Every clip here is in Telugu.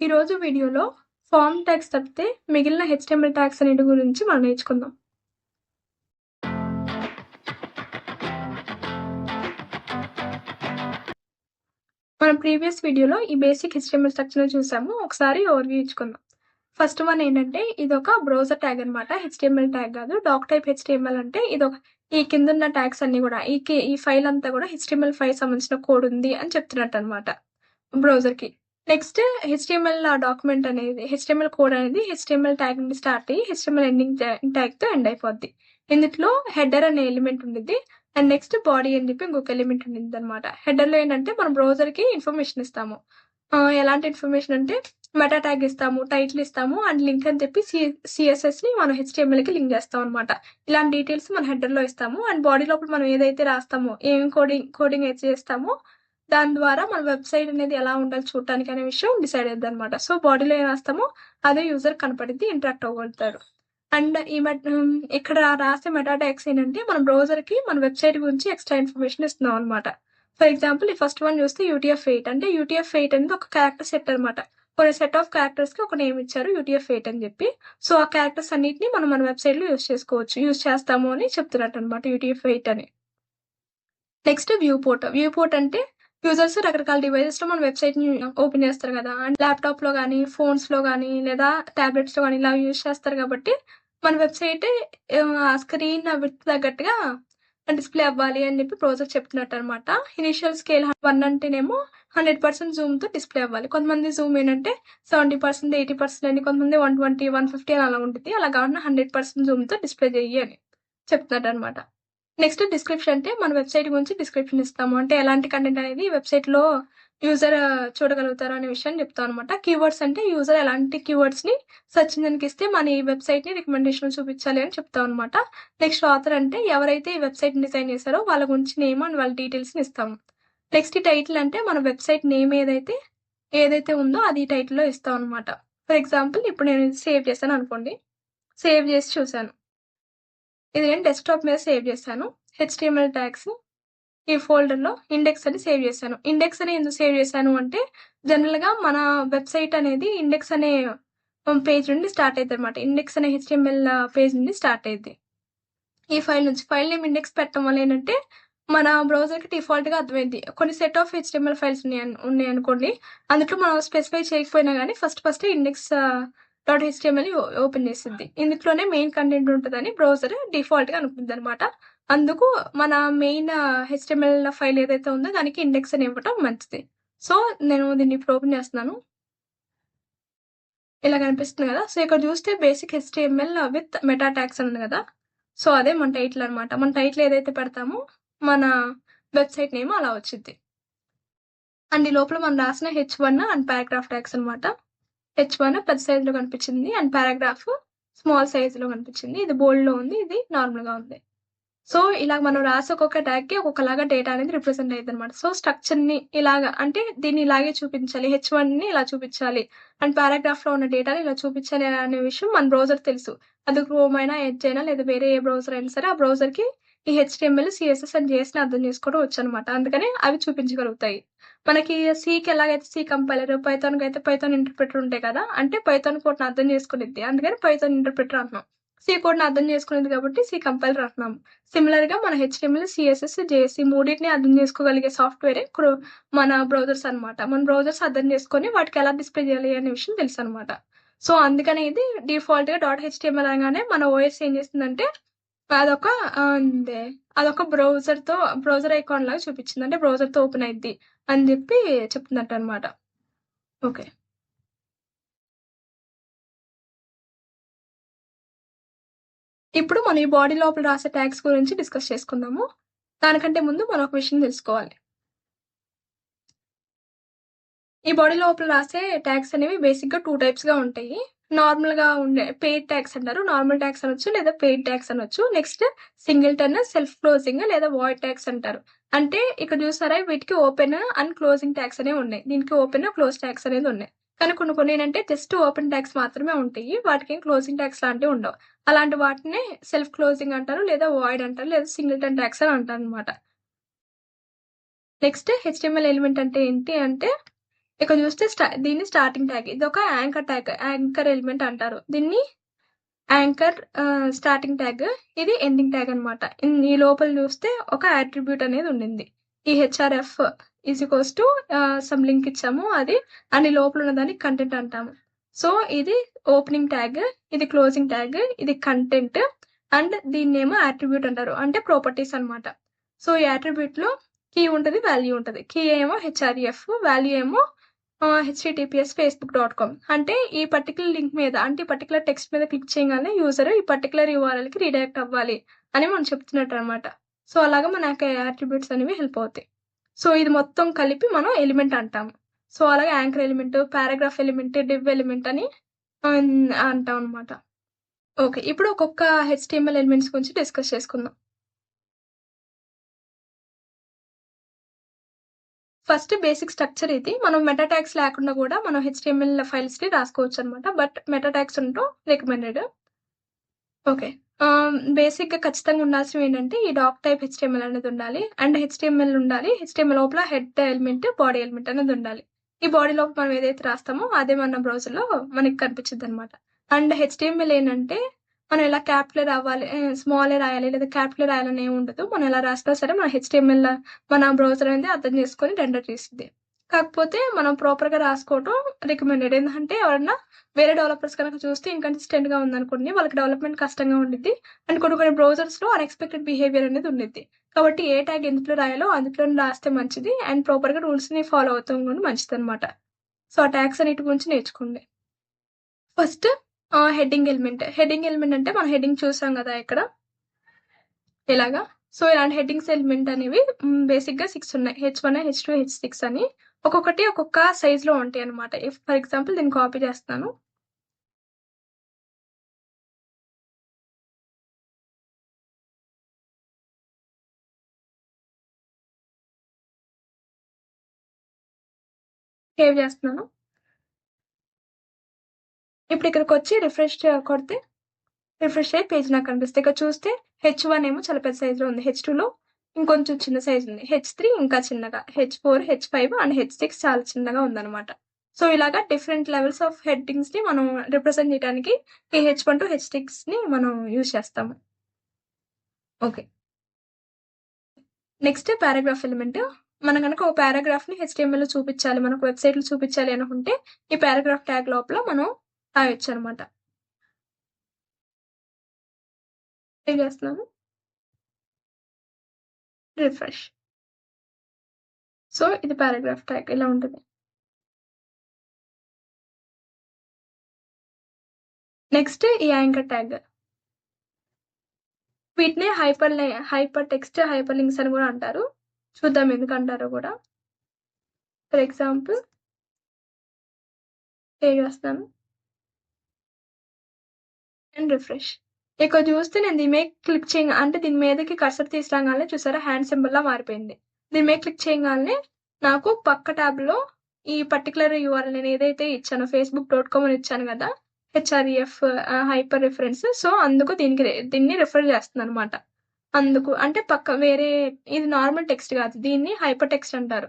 ఈరోజు వీడియోలో ఫార్మ్ ట్యాగ్స్ తప్పితే మిగిలిన హెచ్టిఎంఎల్ ట్యాగ్స్ అన్నిటి గురించి మనం నేర్చుకుందాం. మనం ప్రీవియస్ వీడియోలో ఈ బేసిక్ హెచ్టిఎంఎల్ స్ట్రక్చర్ చూసాము. ఒకసారి ఓవర్వ్యూ ఇచ్చుకుందాం. ఫస్ట్ వన్ ఏంటంటే ఇది ఒక బ్రౌజర్ ట్యాగ్ అనమాట. హెచ్టిఎంఎల్ ట్యాగ్ కాదు. డాక్ టైప్ హెచ్టిఎంఎల్ అంటే ఇది ఒక ఈ కింద ఉన్న ట్యాగ్స్ అన్ని కూడా ఈ ఫైల్ అంతా కూడా హెచ్టిఎంఎల్ ఫైల్ సంబంధించిన కోడ్ ఉంది అని చెప్తున్నట్టు అనమాట బ్రౌజర్కి. నెక్స్ట్ హెచ్టిఎంఎల్ డాక్యుమెంట్ అనేది హెచ్టిఎంఎల్ కోడ్ అనేది హెచ్టిఎంఎల్ ట్యాగ్ నుండి స్టార్ట్ అయ్యి హెచ్టిఎంఎల్ ఎండింగ్ ట్యాగ్తో ఎండ్ అయిపోద్ది. ఇందులో హెడర్ అనే ఎలిమెంట్ ఉండిద్ది అండ్ నెక్స్ట్ బాడీ అని చెప్పి ఇంకొక ఎలిమెంట్ ఉండిద్ది అనమాట. హెడర్లో ఏంటంటే మనం బ్రౌజర్కి ఇన్ఫర్మేషన్ ఇస్తాము. ఎలాంటి ఇన్ఫర్మేషన్ అంటే మెటా ట్యాగ్ ఇస్తాము, టైటిల్ ఇస్తాము అండ్ లింక్ అని చెప్పి సిఎస్ఎస్ని మనం హెచ్టిఎంఎల్కి లింక్ చేస్తాం అనమాట. ఇలాంటి డీటెయిల్స్ మనం హెడర్లో ఇస్తాము అండ్ బాడీ లోపల మనం ఏదైతే రాస్తామో ఏం కోడింగ్ అయితే చేస్తామో దాని ద్వారా మన వెబ్సైట్ అనేది ఎలా ఉండాలి చూడటానికి అనే విషయం డిసైడ్ అయ్యింది అనమాట. సో బాడీలో ఏం రాస్తామో అదే యూజర్ కనపడిద్ది, ఇంటరాక్ట్ అవ్వగలుగుతారు. అండ్ ఇక్కడ రాసే మెటా ట్యాగ్స్ ఏంటంటే మన బ్రౌజర్కి మన వెబ్సైట్ గురించి ఎక్స్ట్రా ఇన్ఫర్మేషన్ ఇస్తున్నాం అనమాట. ఫర్ ఎగ్జాంపుల్ ఈ ఫస్ట్ వన్ చూస్తే UTF-8 అంటే UTF-8 అనేది ఒక క్యారెక్టర్ సెట్ అనమాట. కొన్ని సెట్ ఆఫ్ క్యారెక్టర్స్కి ఒక నేమ్ ఇచ్చారు UTF-8 అని చెప్పి. సో ఆ క్యారెక్టర్స్ అన్నిటిని మనం మన వెబ్సైట్లో యూజ్ చేస్తాము అని చెప్తున్నట్టు అనమాట UTF-8 అని. నెక్స్ట్ వ్యూ పోర్ట్ అంటే యూజర్స్ రకరకాల డివైజెస్ లో మన వెబ్సైట్ ని ఓపెన్ చేస్తారు కదా. అండ్ ల్యాప్టాప్ లో కానీ ఫోన్స్ లో కానీ లేదా టాబ్లెట్స్ లో కానీ ఇలా యూజ్ చేస్తారు కాబట్టి మన వెబ్సైట్ ఆ స్క్రీన్ విడ్త్ తగ్గట్టుగా డిస్ప్లే అవ్వాలి అని చెప్పి బ్రౌజర్ చెప్తున్నట్టు అనమాట. ఇనిషియల్ స్కేల్ 1 అంటేనేమో 100% జూమ్ తో డిస్ప్లే అవ్వాలి. కొంతమంది జూమ్ ఏంటంటే 70%, 80% అని, కొంతమంది 120, 150 అని అలా ఉంటుంది. అలా కాకుండా 100% జూమ్ తో డిస్ప్లే చెయ్యి అని చెప్తున్నట్టు అనమాట. నెక్స్ట్ డిస్క్రిప్షన్ అంటే మన వెబ్సైట్ గురించి డిస్క్రిప్షన్ ఇస్తాము. అంటే ఎలాంటి కంటెంట్ అనేది వెబ్సైట్లో యూజర్ చూడగలుగుతారు అనే విషయాన్ని చెప్తాం అనమాట. కీవర్డ్స్ అంటే యూజర్ ఎలాంటి కీవర్డ్స్ని సెర్చ్ ఇంజిన్కి ఇస్తే మన ఈ వెబ్సైట్ని రికమెండేషన్ చూపించాలి అని చెప్తాం అనమాట. నెక్స్ట్ ఆథర్ అంటే ఎవరైతే ఈ వెబ్సైట్ డిజైన్ చేశారో వాళ్ళ గురించి నేమ్ అండ్ వాళ్ళ డీటెయిల్స్ని ఇస్తాము. నెక్స్ట్ టైటిల్ అంటే మన వెబ్సైట్ నేమ్ ఏదైతే ఉందో అది టైటిల్లో ఇస్తాం అనమాట. ఫర్ ఎగ్జాంపుల్ ఇప్పుడు నేను సేవ్ చేశాను అనుకోండి. సేవ్ చేసి చూశాను. ఇది నేను డెస్క్టాప్ మీద సేవ్ చేశాను. హెచ్టిఎంఎల్ ట్యాగ్స్ ఈ ఫోల్డర్లో ఇండెక్స్ అని సేవ్ చేశాను. ఇండెక్స్ అని ఎందుకు సేవ్ చేశాను అంటే జనరల్గా మన వెబ్సైట్ అనేది ఇండెక్స్ అనే పేజ్ నుండి స్టార్ట్ అవుతుంది అనమాట. ఇండెక్స్ అనే హెచ్టిఎంఎల్ పేజ్ నుండి స్టార్ట్ అయ్యింది. ఈ ఫైల్ నుంచి ఫైల్ నేమ్ ఇండెక్స్ పెట్టడం వల్ల ఏంటంటే మన బ్రౌజర్కి డిఫాల్ట్గా అర్థమైంది. కొన్ని సెట్ ఆఫ్ హెచ్టిఎంఎల్ ఫైల్స్ ఉన్నాయి అనుకోండి. అందులో మనం స్పెసిఫై చేయకపోయినా కానీ ఫస్ట్ ఇండెక్స్ .html ఓపెన్ చేసింది. ఇందులోనే మెయిన్ కంటెంట్ ఉంటుందని బ్రౌజర్ డిఫాల్ట్గా అనుకుంది అనమాట. అందుకు మన మెయిన్ హెచ్టిఎంఎల్ ఫైల్ ఏదైతే ఉందో దానికి ఇండెక్స్ అని ఇవ్వటం మంచిది. సో నేను దీన్ని ఇప్పుడు ఓపెన్ చేస్తున్నాను. ఇలా కనిపిస్తుంది కదా. సో ఇక్కడ చూస్తే basic HTML with meta tags అని ఉంది కదా. సో అదే మన టైటిల్ అనమాట. మన టైటిల్ ఏదైతే పెడతామో మన వెబ్సైట్ నేమ్ అలా వచ్చింది. అండ్ ఈ లోపల మనం రాసిన H1 అండ్ పారాగ్రాఫ్ ట్యాగ్స్ అనమాట. H1 పెద్ద సైజులో కనిపించింది అండ్ పారాగ్రాఫ్ స్మాల్ సైజులో కనిపించింది. ఇది బోల్డ్లో ఉంది, ఇది నార్మల్గా ఉంది. సో ఇలా మనం రాసి ఒక్కొక్క ట్యాగ్కి ఒక్కొక్కలాగా డేటా అనేది రిప్రజెంట్ అయ్యింది అనమాట. సో స్ట్రక్చర్ని ఇలాగా అంటే దీన్ని ఇలాగే చూపించాలి, H1ని ఇలా చూపించాలి అండ్ పారాగ్రాఫ్లో ఉన్న డేటాని ఇలా చూపించాలి అనే విషయం మన బ్రౌజర్ తెలుసు. అది క్రోమ్ అయినా ఎడ్జ్ అయినా లేదా వేరే ఏ బ్రౌజర్ అయినా సరే ఆ బ్రౌజర్కి ఈ HTML, CSS అండ్ JSని అర్థం చేసుకోవడం వచ్చు అనమాట. అందుకనే అవి చూపించగలుగుతాయి. మనకి సికి ఎలాగైతే సి కంపైలర్, పైథాన్కి అయితే పైథాన్ ఇంటర్ప్రిటర్ ఉంటాయి కదా. అంటే పైథాన్ కోడ్ని అర్థం చేసుకునేది, అందుకని పైథాన్ ఇంటర్ప్రిటర్ అంటున్నాం. సి కోడ్ని అర్థం చేసుకునేది కాబట్టి సి కంపైలర్ అంటున్నాము. సిమిలర్గా మన HTML, CSS, JS మూడింటిని అర్థం చేసుకోగలిగే సాఫ్ట్వేరే మన బ్రౌజర్స్ అనమాట. మన బ్రౌజర్స్ అర్థం చేసుకొని వాటికి ఎలా డిస్ప్లే చేయాలి అనే విషయం తెలుసు అనమాట. సో అందుకని ఇది డిఫాల్ట్గా .html అనగానే మన OS ఏం చేస్తుందంటే అదొక బ్రౌజర్ ఐకాన్ లాగా చూపించింది. అంటే బ్రౌజర్తో ఓపెన్ అయింది అని చెప్పి చెప్తున్నట్టు అనమాట. ఓకే, ఇప్పుడు మనం ఈ బాడీ లోపల రాసే ట్యాగ్స్ గురించి డిస్కస్ చేసుకుందాము. దానికంటే ముందు మనం ఒక విషయం తెలుసుకోవాలి. ఈ బాడీ లోపల రాసే ట్యాగ్స్ అనేవి బేసిక్గా 2 టైప్స్గా ఉంటాయి. నార్మల్గా ఉండే పెయిడ్ ట్యాగ్స్ అంటారు. నార్మల్ ట్యాగ్స్ అనొచ్చు లేదా పెయిడ్ ట్యాగ్స్ అనొచ్చు. నెక్స్ట్ సింగిల్టన్, సెల్ఫ్ క్లోజింగ్ లేదా వాయిడ్ ట్యాగ్స్ అంటారు. అంటే ఇక్కడ చూసారా వీటికి ఓపెన్ అండ్ క్లోజింగ్ ట్యాగ్స్ అనేవి ఉన్నాయి. దీనికి ఓపెన్, క్లోజ్ ట్యాగ్స్ అనేది ఉన్నాయి. కానీ కొన్ని ఏంటంటే జస్ట్ ఓపెన్ ట్యాగ్స్ మాత్రమే ఉంటాయి. వాటికి క్లోజింగ్ ట్యాగ్స్ లాంటివి ఉండవు. అలాంటి వాటిని సెల్ఫ్ క్లోజింగ్ అంటారు లేదా వాయిడ్ అంటారు లేదా సింగిల్టన్ ట్యాగ్స్ అని అంటారు అనమాట. నెక్స్ట్ HTML ఎలిమెంట్ అంటే ఏంటి అంటే ఇక్కడ చూస్తే దీన్ని స్టార్టింగ్ ట్యాగ్. ఇదొక యాంకర్ ట్యాగ్. యాంకర్ ఎలిమెంట్ అంటారు. దీన్ని యాంకర్ స్టార్టింగ్ ట్యాగ్. ఇది ఎండింగ్ ట్యాగ్ అనమాట. ఈ లోపల చూస్తే ఒక అట్రిబ్యూట్ అనేది ఉండింది. ఈ HRF is equals to some link ఇచ్చాము. అది అని లోపల ఉన్నదాన్ని కంటెంట్ అంటాము. సో ఇది ఓపెనింగ్ ట్యాగ్, ఇది క్లోజింగ్ ట్యాగ్, ఇది కంటెంట్ అండ్ దీన్నేమో అట్రిబ్యూట్ అంటారు. అంటే ప్రాపర్టీస్ అనమాట. సో ఈ అట్రిబ్యూట్ లో కీ ఉంటుంది, వాల్యూ ఉంటుంది. కీ ఏమో హెచ్ఆర్ఎఫ్, వాల్యూ ఏమో https facebook.com. అంటే ఈ పర్టికులర్ లింక్ మీద, అంటే ఈ పర్టికులర్ టెక్స్ట్ మీద క్లిక్ చేయగానే యూజర్ ఈ పర్టికులర్ URL కి రీడైరెక్ట్ అవ్వాలి అని మనం చెప్తున్నట్టు అనమాట. సో అలాగా మనకి అట్రిబ్యూట్స్ అనేవి హెల్ప్ అవుతాయి. సో ఇది మొత్తం కలిపి మనం ఎలిమెంట్ అంటాము. సో అలాగే anchor element, paragraph element, div element అని అంటాం అనమాట. ఓకే, ఇప్పుడు ఒక్కొక్క HTML ఎలిమెంట్స్ గురించి డిస్కస్ చేసుకుందాం. ఫస్ట్ బేసిక్ స్ట్రక్చర్ ఇది. మనం మెటా ట్యాగ్స్ లేకుండా కూడా మనం HTML ఫైల్స్ ని రాసుకోవచ్చు అనమాట. బట్ మెటా ట్యాగ్స్ ఉండటం రికమెండెడ్. ఓకే, బేసిక్ గా ఖచ్చితంగా ఉండాల్సినవి ఏంటంటే ఈ డాక్ టైప్ HTML అనేది ఉండాలి, అండ్ HTML ఉండాలి. HTML లోపల హెడ్ ఎలిమెంట్, బాడీ ఎలిమెంట్ అనేది ఉండాలి. ఈ బాడీ లోపల మనం ఏదైతే రాస్తామో అదే మన బ్రౌజర్ లో మనకి కనిపించింది అనమాట. అండ్ HTML ఏంటంటే మనం ఎలా క్యాపిటల్ రావాలి, స్మాల్ రాయాలి లేదా క్యాపిటల్ రాయాలని ఏమి ఉండదు. మనం ఎలా రాసినా సరే మన HTML మన బ్రౌజర్ అనేది అర్థం చేసుకొని రెండర్ చేస్తుంది. కాకపోతే మనం ప్రాపర్ గా రాసుకోవడం రికమెండెడ్. ఎందుకంటే ఎవరన్నా వేరే డెవలపర్స్ కనుక చూస్తే ఇన్కన్సిస్టెంట్ గా ఉందనుకోండి, వాళ్ళకి డెవలప్మెంట్ కష్టంగా ఉండిద్ది. అండ్ కొన్ని బ్రౌజర్స్ లో అన్ఎక్స్పెక్టెడ్ బిహేవియర్ అనేది ఉండిద్ది. కాబట్టి ఏ ట్యాగ్ ఎందులో రాయాలో అందులో రాస్తే మంచిది, అండ్ ప్రాపర్ గా రూల్స్ ని ఫాలో అవుతాం కూడా మంచిది అనమాట. సో ఆ ట్యాగ్స్ అన్నిటి గురించి నేర్చుకోండి. First heading element. Heading element అంటే మనం హెడ్డింగ్ చూసాం కదా ఇక్కడ ఇలాగా. సో ఇలాంటి హెడ్డింగ్స్ ఎలిమెంట్ అనేవి బేసిక్ గా 6 ఉన్నాయి. H1, H2, H6 అని ఒక్కొక్కటి ఒక్కొక్క సైజ్ లో ఉంటాయి అనమాట. ఫర్ ఎగ్జాంపుల్ దీన్ని కాపీ చేస్తాను. సేవ్ చేస్తున్నాను. ఇప్పుడు ఇక్కడికి వచ్చి రిఫ్రెష్ కొడితే రిఫ్రెష్ అయ్యి పేజ్ నాకు కనిపిస్తుంది. ఇక్కడ చూస్తే H1 ఏమో చాలా పెద్ద సైజ్ లో ఉంది, H2 లో ఇంకొంచెం చిన్న సైజ్ ఉంది, H3 ఇంకా చిన్నగా, H4, H5 అండ్ H6 చాలా చిన్నగా ఉందన్నమాట. సో ఇలాగా డిఫరెంట్ లెవెల్స్ ఆఫ్ హెడ్డింగ్స్ ని మనం రిప్రజెంట్ చేయడానికి ఈ H1 టు H6 ని మనం యూజ్ చేస్తాము. Okay, next paragraph element. మనం కనుక ఒక పారాగ్రాఫ్ ని HTML లో చూపించాలి, మనకు వెబ్సైట్ లో చూపించాలి అనుకుంటే ఈ పారాగ్రాఫ్ ట్యాగ్ లోపల మనం రాయొచ్చు అనమాట. సేవ్ చేస్తున్నాను, రిఫ్రెష్. సో ఇది పారాగ్రాఫ్ ట్యాగ్ ఇలా ఉంటుంది. నెక్స్ట్ ఈ యాంకర్ ట్యాగ్. వీటిని హైపర్ టెక్స్ట్ హైపర్ లింక్స్ అని కూడా అంటారు. చూద్దాం ఎందుకు అంటారో కూడా. ఫర్ ఎగ్జాంపుల్ సేవ్ చేస్తాను అండ్ రిఫ్రెష్. ఇక్కడ చూస్తే నేను దీని మీద క్లిక్ చేయగా, అంటే దీని మీదకి కర్సర్ తీసుకురాగానే చూసారా హ్యాండ్ సింబల్ లా మారిపోయింది. దీని మీద క్లిక్ చేయగానే నాకు పక్క ట్యాబ్ లో ఈ పర్టికులర్ URL నేను ఏదైతే ఇచ్చానో facebook.com అని ఇచ్చాను కదా, హెచ్ఆర్ఎఫ్ హైపర్ రిఫరెన్స్. సో అందుకు దీన్ని రిఫర్ చేస్తుంది అనమాట. అందుకు అంటే పక్క వేరే, ఇది నార్మల్ టెక్స్ట్ కాదు, దీన్ని హైపర్ టెక్స్ట్ అంటారు.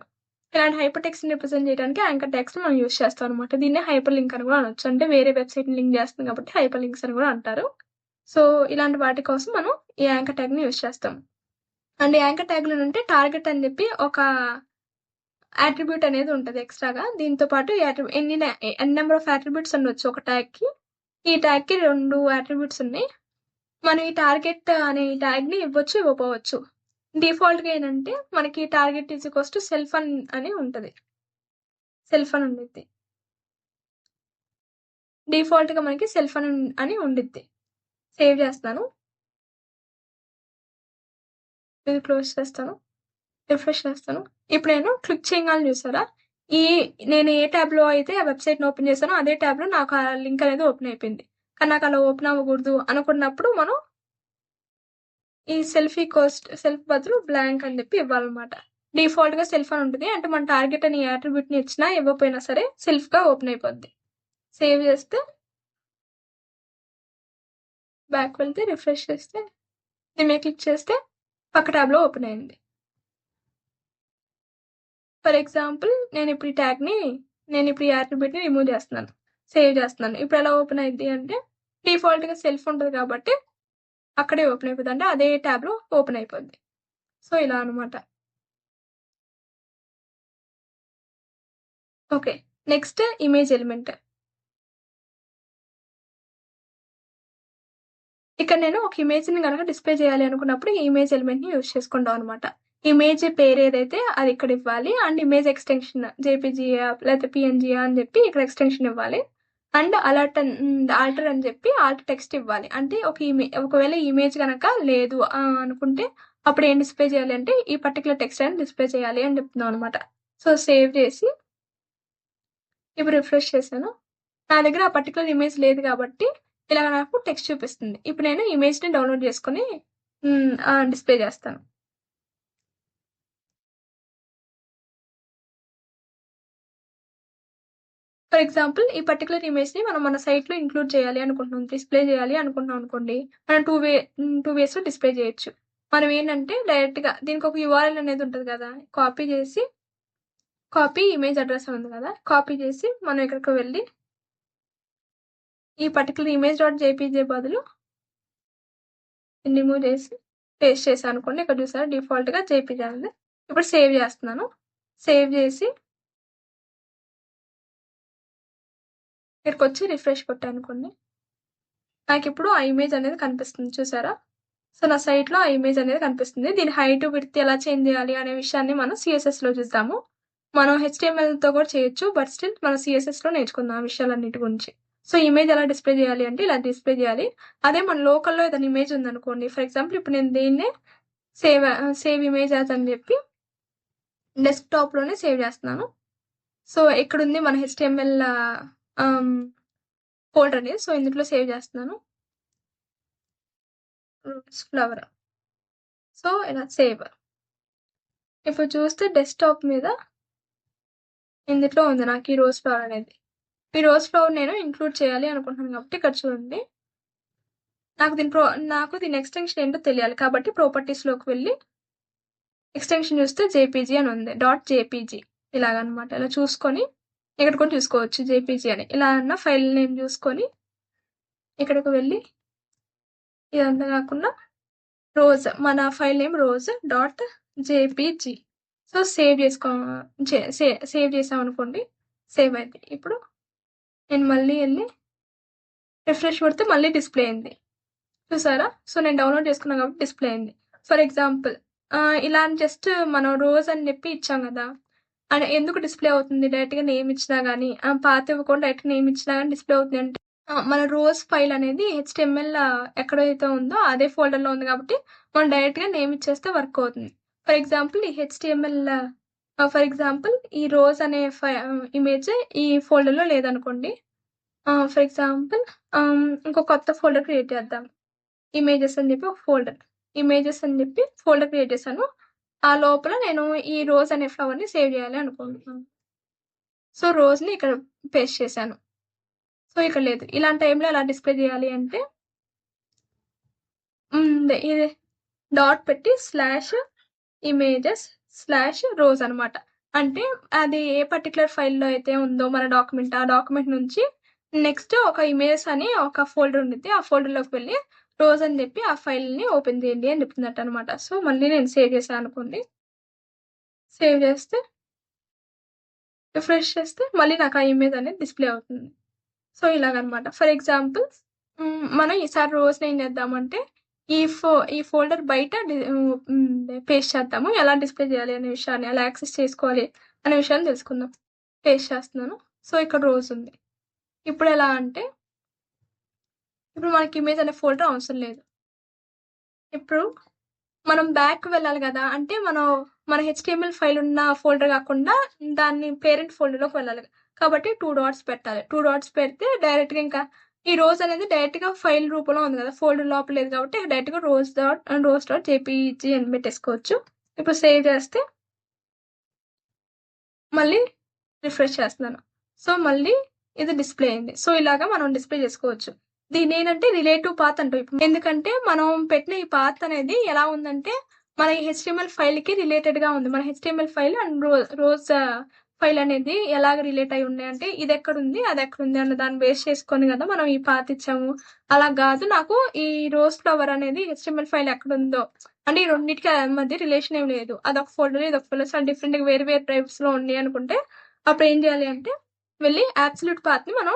ఇలాంటి హైపర్ టెక్స్ట్ ని రిప్రజెంట్ చేయడానికి యాంకర్ టెక్స్ట్ మనం యూస్ చేస్తాం అనమాట. దీన్ని హైపర్ లింక్ అని కూడా అనొచ్చు, అంటే వేరే వెబ్సైట్ ని లింక్ చేస్తుంది కాబట్టి హైపర్ లింక్స్ అని కూడా అంటారు. సో ఇలాంటి వాటి కోసం మనం ఈ యాంకర్ ట్యాగ్ ని యూస్ చేస్తాం. అండ్ యాంకర్ ట్యాగ్ లో అంటే టార్గెట్ అని చెప్పి ఒక అట్రిబ్యూట్ అనేది ఉంటుంది ఎక్స్ట్రాగా. దీంతో పాటు ఎన్ని నెంబర్ ఆఫ్ అట్రిబ్యూట్స్ ఉండొచ్చు ఒక ట్యాగ్ కి. ఈ ట్యాగ్ కి 2 అట్రిబ్యూట్స్ ఉన్నాయి. మనం ఈ టార్గెట్ అనే ట్యాగ్ ని ఇవ్వచ్చు, ఇవ్వకపోవచ్చు. డిఫాల్ట్ గా ఏంటంటే మనకి target is equals to self అని ఉంటది. సెల్ఫ్ అని ఉండిద్ది. డిఫాల్ట్ గా మనకి సెల్ఫ్ అని ఉండిద్ది. సేవ్ చేస్తాను, ఇది క్లోజ్ చేస్తాను, రిఫ్రెష్ చేస్తాను. ఇప్పుడు నేను క్లిక్ చేయగానే చూసారా, నేను ఏ ట్యాబ్ లో అయితే ఆ వెబ్సైట్ ని ఓపెన్ చేశానో అదే ట్యాబ్ లో నాకు ఆ లింక్ అనేది ఓపెన్ అయిపోయింది. కానీ నాకు అలా ఓపెన్ అవ్వకూడదు అనుకున్నప్పుడు మనం ఈ సెల్ఫ్ బదులు బ్లాంక్ అని చెప్పి ఇవ్వాలన్నమాట. డిఫాల్ట్ గా సెల్ఫ్ అని ఉంటుంది, అంటే మన టార్గెట్ అని అట్రిబ్యూట్ ని ఇచ్చినా ఇవ్వకపోయినా సరే సెల్ఫ్ గా ఓపెన్ అయిపోద్ది. సేవ్ చేస్తే బ్యాక్ వెళ్తే రిఫ్రెష్ చేస్తే దీని మీద క్లిక్ చేస్తే పక్క ట్యాబ్ లో ఓపెన్ అయింది. ఫర్ ఎగ్జాంపుల్ నేను ఇప్పుడు ఈ ట్యాగ్ ని నేను ఇప్పుడు ఈ యాట్రిబ్యూట్‌ని రిమూవ్ చేస్తున్నాను. సేవ్ చేస్తున్నాను. ఇప్పుడు ఎలా ఓపెన్ అయిద్ది అంటే డిఫాల్ట్‌గా సెల్ఫ్ ఉంటది కాబట్టి అక్కడే ఓపెన్ అయిపోద్ది. అంటే అదే ట్యాబ్‌లో ఓపెన్ అయిపోద్ది. సో, ఇలా అనమాట. ఓకే. Next image element. ఇక్కడ నేను ఒక ఇమేజ్‌ని గనక డిస్‌ప్లే చేయాలి అనుకున్నప్పుడు ఈ ఇమేజ్ ఎలిమెంట్‌ని యూజ్ చేసుకుంటాం అనమాట. ఇమేజ్ పేరు ఏదైతే అది ఇక్కడ ఇవ్వాలి. అండ్ ఇమేజ్ ఎక్స్‌టెన్షన్ జేపీజీయా లేకపోతే పీఎన్‌జీయా అని చెప్పి ఇక్కడ ఎక్స్‌టెన్షన్ ఇవ్వాలి. అండ్ ఆల్టర్ అని చెప్పి ఆల్ట్ టెక్స్ట్ ఇవ్వాలి. అంటే ఒకవేళ ఇమేజ్ గనక లేదు అనుకుంటే అప్పుడు ఏం డిస్‌ప్లే చేయాలి అంటే ఈ పర్టిక్యులర్ టెక్స్ట్ అని డిస్‌ప్లే చేయాలి అని చెప్తున్నాం అనమాట. సో, సేవ్ చేసి ఇప్పుడు రిఫ్రెష్ చేశాను. నా దగ్గర ఆ పర్టిక్యులర్ ఇమేజ్ లేదు కాబట్టి ఇలా నాకు టెక్స్ట్ చూపిస్తుంది. ఇప్పుడు నేను ఇమేజ్‌ని డౌన్‌లోడ్ చేసుకొని డిస్‌ప్లే చేస్తాను. ఫర్ ఎగ్జాంపుల్ ఈ పర్టిక్యులర్ ఇమేజ్‌ని మనం మన సైట్‌లో ఇంక్లూడ్ చేయాలి అనుకుంటున్నాం. డిస్‌ప్లే చేయాలి అనుకుంటున్నాం అనుకోండి. మనం 2 వేస్‌లో డిస్‌ప్లే చేయొచ్చు. మనం ఏంటంటే డైరెక్ట్‌గా దీనికి ఒక యూఆర్ఎల్ అనేది ఉంటది కదా! కాపీ ఇమేజ్ అడ్రెస్ ఉంది కదా! కాపీ చేసి మనం ఇక్కడికి వెళ్లి ఈ పర్టిక్యులర్ ఇమేజ్ డాట్ జేపీజీ బదులు రిమూవ్ చేసి పేస్ట్ చేశాను అనుకోండి. ఇక్కడ చూసారా డిఫాల్ట్‌గా జేపీజీ ఉంది. ఇప్పుడు సేవ్ చేస్తున్నాను. సేవ్ చేసి ఇక్కడికొచ్చి రిఫ్రెష్ కొట్టాననుకోండి. నాకిప్పుడు ఆ ఇమేజ్ అనేది కనిపిస్తుంది చూసారా? సో, నా సైట్‌లో ఆ ఇమేజ్ అనేది కనిపిస్తుంది. దీని హైట్, విడ్త్ ఎలా చేంజ్ చేయాలి అనే విషయాన్ని మనం సీఎస్ఎస్‌లో చూద్దాము. మనం హెచ్‌టీఎంఎల్‌తో కూడా చేయొచ్చు. బట్ స్టిల్ మనం సీఎస్ఎస్‌లో నేర్చుకుందాం ఆ విషయాలన్నిటి గురించి. సో, ఇమేజ్ ఎలా డిస్‌ప్లే చేయాలి అంటే ఇలా డిస్‌ప్లే చేయాలి. అదే మన లోకల్‌లో ఏదైనా ఇమేజ్ ఉందనుకోండి. ఫర్ ఎగ్జాంపుల్ ఇప్పుడు నేను దీన్నే సేవ్ ఇమేజ్ యాస్ అని చెప్పి డెస్క్‌టాప్‌లోనే సేవ్ చేస్తున్నాను. సో, ఇక్కడుంది మన హెచ్‌టీఎంఎల్ ఆహ్, ఫోల్డర్ అనేది. సో, ఇందులో సేవ్ చేస్తున్నాను. ఫ్లవర్. సో, ఇలా సేవ్. ఇప్పుడు చూస్తే డెస్క్‌టాప్ మీద ఇందులో ఉంది నాకు ఈ రోజ్ ఫ్లవర్ అనేది. ఈ రోజ్ ఫ్లవర్ నేను ఇంక్లూడ్ చేయాలి అనుకుంటున్నాను కాబట్టి ఇక్కడ చూడండి. నాకు దీని ఎక్స్‌టెన్షన్ ఏంటో తెలియాలి. కాబట్టి ప్రాపర్టీస్‌లోకి వెళ్లి ఎక్స్‌టెన్షన్ చూస్తే జేపీజీ అని ఉంది. జేపీజీ ఇలాగనమాట. ఇలా చూసుకొని ఇక్కడ కూడా చూసుకోవచ్చు జేపీజీ అని. ఇలా అన్న ఫైల్ నేమ్ చూసుకొని ఇక్కడికి వెళ్లి ఇదంతా కాకుండా మన file name rose dot JPG. So, save చేసామనుకోండి. సేవ్ అయింది. ఇప్పుడు నేను మళ్ళీ ఎళ్లి రిఫ్రెష్ కొడితే మళ్ళీ డిస్‌ప్లే అయింది. చూసారా? సో, నేను డౌన్‌లోడ్ చేసుకున్నా కాబట్టి డిస్‌ప్లే అయింది. ఫర్ ఎగ్జాంపుల్ ఇలా అని జస్ట్ మనం రోజ్ అని చెప్పి ఇచ్చాం గదా! ఎందుకు డిస్‌ప్లే అవుతుంది? డైరెక్ట్‌గా నేమ్ ఇచ్చినా గానీ పాత్ ఇవ్వకుండా డైరెక్ట్ నేమ్ ఇచ్చినా గానీ డిస్‌ప్లే అవుతుంది అంటే మన రోజ్ ఫైల్ అనేది హెచ్‌టీఎంఎల్ ఎక్కడైతే ఉందో అదే ఫోల్డర్‌లో ఉంది కాబట్టి మనం డైరెక్ట్‌గా నేమ్ ఇచ్చేస్తే వర్క్ అవుతుంది. ఫర్ ఎగ్జాంపుల్ ఈ హెచ్‌టీఎంఎల్ ఈ రోజ్ అనే ఇమేజ్ ఈ ఫోల్డర్‌లో లేదనుకోండి. ఫర్ ఎగ్జాంపుల్ ఇంకో కొత్త ఫోల్డర్ క్రియేట్ చేద్దాం. ఇమేజెస్ అని చెప్పి ఒక ఫోల్డర్. ఇమేజెస్ అని చెప్పి ఫోల్డర్ క్రియేట్ చేశాను. ఆ లోపల నేను ఈ రోజ్ అనే ఫ్లవర్‌ని సేవ్ చేయాలి అనుకుంటున్నాను. సో, రోజ్‌ని ఇక్కడ పేస్ట్ చేశాను. సో, ఇక్కడ లేదు. ఇలాంటి టైంలో ఎలా డిస్‌ప్లే చేయాలి అంటే ఇది డాట్ పెట్టి ఇమేజెస్/రోజ్ అనమాట. అంటే అది ఏ పర్టిక్యులర్ ఫైల్‌లో అయితే ఉందో మన డాక్యుమెంట్, ఆ డాక్యుమెంట్ నుంచి నెక్స్ట్ ఒక ఇమేజెస్ అని ఒక ఫోల్డర్ ఉండిద్ది. ఆ ఫోల్డర్‌లోకి వెళ్లి రోజ్ అని చెప్పి ఆ ఫైల్‌ని ఓపెన్ చేయండి అని చెప్తున్నట్టనమాట. సో, మళ్ళీ నేను సేవ్ చేశాను అనుకోండి. సేవ్ చేస్తే రిఫ్రెష్ చేస్తే మళ్ళీ నాకు ఆ ఇమేజ్ అనేది డిస్‌ప్లే అవుతుంది. సో, ఇలాగనమాట. ఫర్ ఎగ్జాంపుల్ మనం ఈసారి రోజ్‌ని ఏం చేద్దామంటే ఈ ఫోల్డర్ బయట పేస్ట్ చేద్దాము. ఎలా డిస్‌ప్లే చేయాలి అనే విషయాన్ని, ఎలా యాక్సెస్ చేసుకోవాలి అనే విషయాన్ని తెలుసుకుందాం. పేస్ట్ చేస్తున్నాను. సో, ఇక్కడ రోజ్ ఉంది. ఇప్పుడెలా అంటే ఇప్పుడు మనకి ఇమేజ్ అనే ఫోల్డర్ అవసరం లేదు. ఇప్పుడు మనం బ్యాక్‌కి వెళ్ళాలి గదా! అంటే మన హెచ్‌టీఎంఎల్ ఫైల్ ఉన్న ఫోల్డర్ గాకుండా దాన్ని పేరెంట్ ఫోల్డర్‌లోకి వెళ్ళాలి. కాబట్టి 2 డాట్స్ పెట్టాలి. 2 డాట్స్ పెడితే డైరెక్ట్‌గా ఇంకా ఈ రోజ్ అనేది డైరెక్ట్‌గా ఫైల్ రూపంలో ఉంది గదా! ఫోల్డర్ లోపల లేదు కాబట్టి డైరెక్ట్‌గా రోజ్.జేపీజీ అని పెట్టేసుకోవచ్చు. ఇప్పుడు సేవ్ చేస్తే మళ్ళీ రిఫ్రెష్ చేస్తున్నాను. సో, మళ్ళీ ఇది డిస్‌ప్లే అయింది. సో, ఇలాగా మనం డిస్‌ప్లే చేసుకోవచ్చు. దీన్నేంటంటే రిలేటివ్ పాత్ అంటాం. ఎందుకంటే మనం పెట్టిన ఈ పాత్ అనేది ఎలా ఉందంటే మన ఈ హెచ్‌టీఎంఎల్ ఫైల్‌కి రిలేటెడ్‌గా ఉంది. మన HTML file and rose file అనేది ఎలాగ రిలేట్ అయి ఉన్నాయంటే ఇది ఎక్కడుంది అది ఎక్కడుంది అన్న దాన్ని బేస్ చేసుకొని కదా మనం ఈ పాత్ ఇచ్చాము. అలా కాదు, నాకు ఈ రోజ్ ఫ్లవర్ అనేది HTML ఫైల్ ఎక్కడుందో అంటే ఈ రెండింటికి మధ్య రిలేషన్ ఏం లేదు, అదొక ఫోల్డర్ ఇదొక ఫోల్డర్ చాలా డిఫరెంట్ వేరు వేరు టైప్స్ లో ఉన్నాయి అనుకుంటే అప్పుడు ఏం చేయాలి అంటే వెళ్ళి అబ్సల్యూట్ పాత్ ని మనం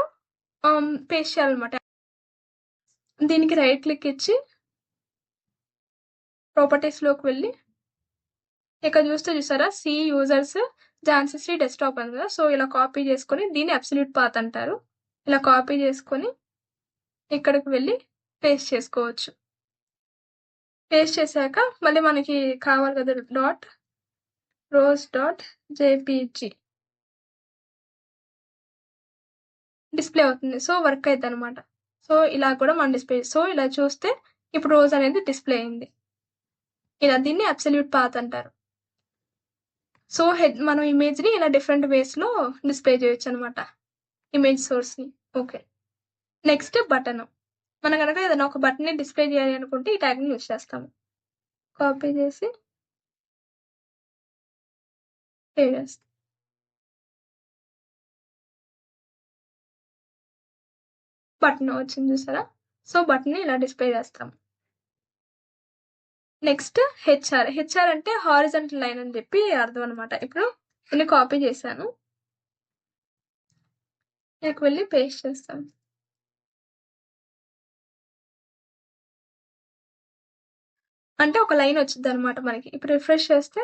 పేస్ట్ చేయాలన్నమాట. దీనికి రైట్ క్లిక్ ఇచ్చి ప్రాపర్టీస్ లోకి వెళ్ళి ఇక్కడ చూసారా సి యూజర్స్ ఝాన్సీ డెస్క్టాప్ అని కదా, సో ఇలా కాపీ చేసుకొని దీన్ని అబ్సల్యూట్ పాత్ అంటారు. ఇలా కాపీ చేసుకొని ఇక్కడికి వెళ్ళి పేస్ట్ చేసుకోవచ్చు. పేస్ట్ చేశాక మళ్ళీ మనకి కావాలి కదా rose.jpg డిస్ప్లే అవుతుంది. సో వర్క్ అవుతుంది అనమాట. సో ఇలా కూడా మన డిస్ప్లే, సో ఇలా చూస్తే ఇప్పుడు రోజ్ అనేది డిస్ప్లే అయింది. ఇలా దీన్ని అబ్సల్యూట్ పాత్ అంటారు. సో మనం ఇమేజ్ ని ఇలా డిఫరెంట్ వేస్ లో డిస్ప్లే చేయొచ్చు అనమాట, ఇమేజ్ సోర్స్ ని. Okay, next button. మనం కనుక ఏదైనా ఒక బటన్ ని డిస్ప్లే చేయాలి అనుకుంటే ఈ ట్యాగ్ ని యూజ్ చేస్తాము. కాపీ చేసి సేవ్ చేస్తాం. బటన్ వచ్చింది చూసారా, సో బటన్ ని ఇలా డిస్ప్లే చేస్తాం. నెక్స్ట్ హెచ్ఆర్ అంటే హారిజంటల్ లైన్ అని చెప్పి అర్థం అనమాట. ఇప్పుడు దీన్ని కాపీ చేశాను, ఇక్కడికి వెళ్ళి పేస్ట్ చేస్తాను. అంటే ఒక లైన్ వచ్చింది అనమాట మనకి. ఇప్పుడు రిఫ్రెష్ చేస్తే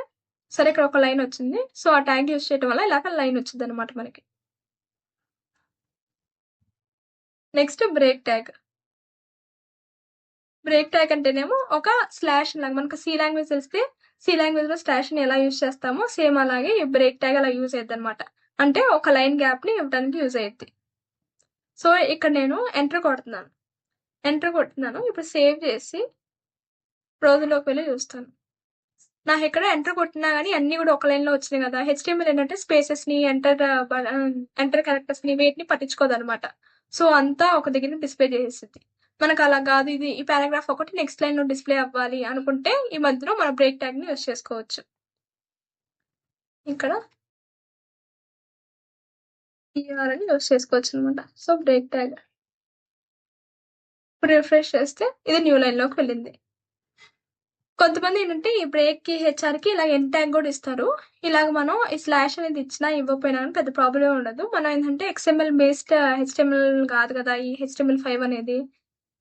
సరే ఇక్కడ ఒక లైన్ వచ్చింది, సో ఆ ట్యాగ్ యూజ్ చేయడం వల్ల ఇలాగ లైన్ వచ్చింది అనమాట మనకి. Next break tag. Break tag అంటేనేమో ఒక స్లాష్ లాగా, మనకు సి లాంగ్వేజ్ తెలిస్తే సి లాంగ్వేజ్ లో స్లాష్ ని ఎలా యూజ్ చేస్తామో సేమ్ అలాగే ఈ బ్రేక్ ట్యాగ్ అలా యూజ్ అయ్యింది అనమాట. అంటే ఒక లైన్ గ్యాప్ ని ఇవ్వడానికి యూజ్ అయ్యింది. సో ఇక్కడ నేను ఎంటర్ కొడుతున్నాను. ఇప్పుడు సేవ్ చేసి బ్రౌజర్లోకి వెళ్ళి చూస్తాను. నాకు ఇక్కడ ఎంటర్ కొట్టినా కానీ అన్ని కూడా ఒక లైన్ లో వచ్చినాయి కదా. HTML ఏంటంటే స్పేసెస్ ని ఎంటర్ క్యారెక్టర్స్ ని వేటిని పట్టించుకోదు అనమాట. సో అంతా ఒక దగ్గర డిస్ప్లే చేసేది. మనకు అలా కాదు, ఇది ఈ పారాగ్రాఫ్ ఒకటి నెక్స్ట్ లైన్ లో డిస్ప్లే అవ్వాలి అనుకుంటే ఈ మధ్యలో మన బ్రేక్ ట్యాగ్ ని యూజ్ చేసుకోవచ్చు. ఇక్కడ అని యూజ్ చేసుకోవచ్చు అనమాట. So break tag. ఇప్పుడు రిఫ్రెష్ చేస్తే ఇది న్యూ లైన్ లోకి వెళ్ళింది. కొంతమంది ఏంటంటే ఈ బ్రేక్ కి హెచ్ఆర్ కి ఇలా ఎండ్ ట్యాగ్ కూడా ఇస్తారు. ఇలాగ మనం ఈ స్లాష్ అనేది ఇచ్చినా ఇవ్వకపోయినా పెద్ద ప్రాబ్లం ఉండదు. మనం ఏంటంటే XML బేస్డ్ HTML కాదు కదా ఈ HTML5 అనేది,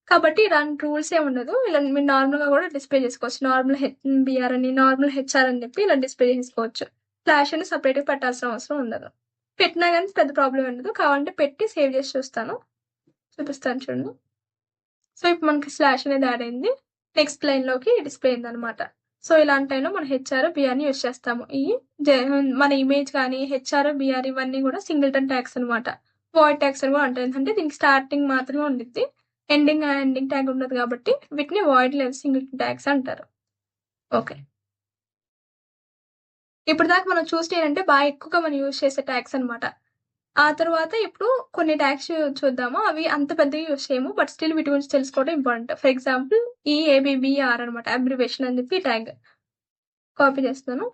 కాబట్టి ఇలాంటి రూల్స్ ఏ ఉండదు. ఇలా మీరు నార్మల్ గా కూడా డిస్ప్లే చేసుకోవచ్చు. నార్మల్ BR అని నార్మల్ హెచ్ఆర్ అని చెప్పి ఇలా డిస్ప్లే చేసుకోవచ్చు. స్లాష్ అని సపరేట్ గా పెట్టాల్సిన అవసరం ఉండదు. పెట్టినా కానీ పెద్ద ప్రాబ్లం ఉండదు. కావాలంటే పెట్టి సేవ్ చేసి చూపిస్తాను చూడండి. సో ఇప్పుడు మనకి స్లాష్ అనేది యాడ్ అయింది, నెక్స్ట్ లైన్ లోకి డిస్ప్లే అయింది అనమాట. సో ఇలాంటి టైంలో మనం హెచ్ఆర్ బిఆర్ ని యూజ్ చేస్తాము. ఈ మన ఇమేజ్ కానీ హెచ్ఆర్ బిఆర్ ఇవన్నీ కూడా సింగిల్టన్ ట్యాగ్స్ అనమాట. వాయిడ్ ట్యాగ్స్ అని కూడా అంటారు, ఎందుకంటే దీనికి స్టార్టింగ్ మాత్రమే ఉండిద్ది, ఎండింగ్ ట్యాగ్ ఉండదు కాబట్టి వీటిని వాయిడ్ లేదా సింగిల్టన్ ట్యాగ్స్ అంటారు. ఓకే, ఇప్పుడు దాకా మనం చూస్తే ఏంటంటే బాగా ఎక్కువగా మనం యూజ్ చేసే ట్యాగ్స్ అనమాట. ఆ తర్వాత ఇప్పుడు కొన్ని ట్యాగ్స్ చూద్దాము. అవి అంత పెద్దగా యూజ్ చేయము, బట్ స్టిల్ వీటి గురించి తెలుసుకోవడం ఇంపార్టెంట్. ఫర్ ఎగ్జాంపుల్ ఈ ABBR అనమాట, అబ్రివేషన్ అని చెప్పి ట్యాగ్. కాపీ చేస్తాను.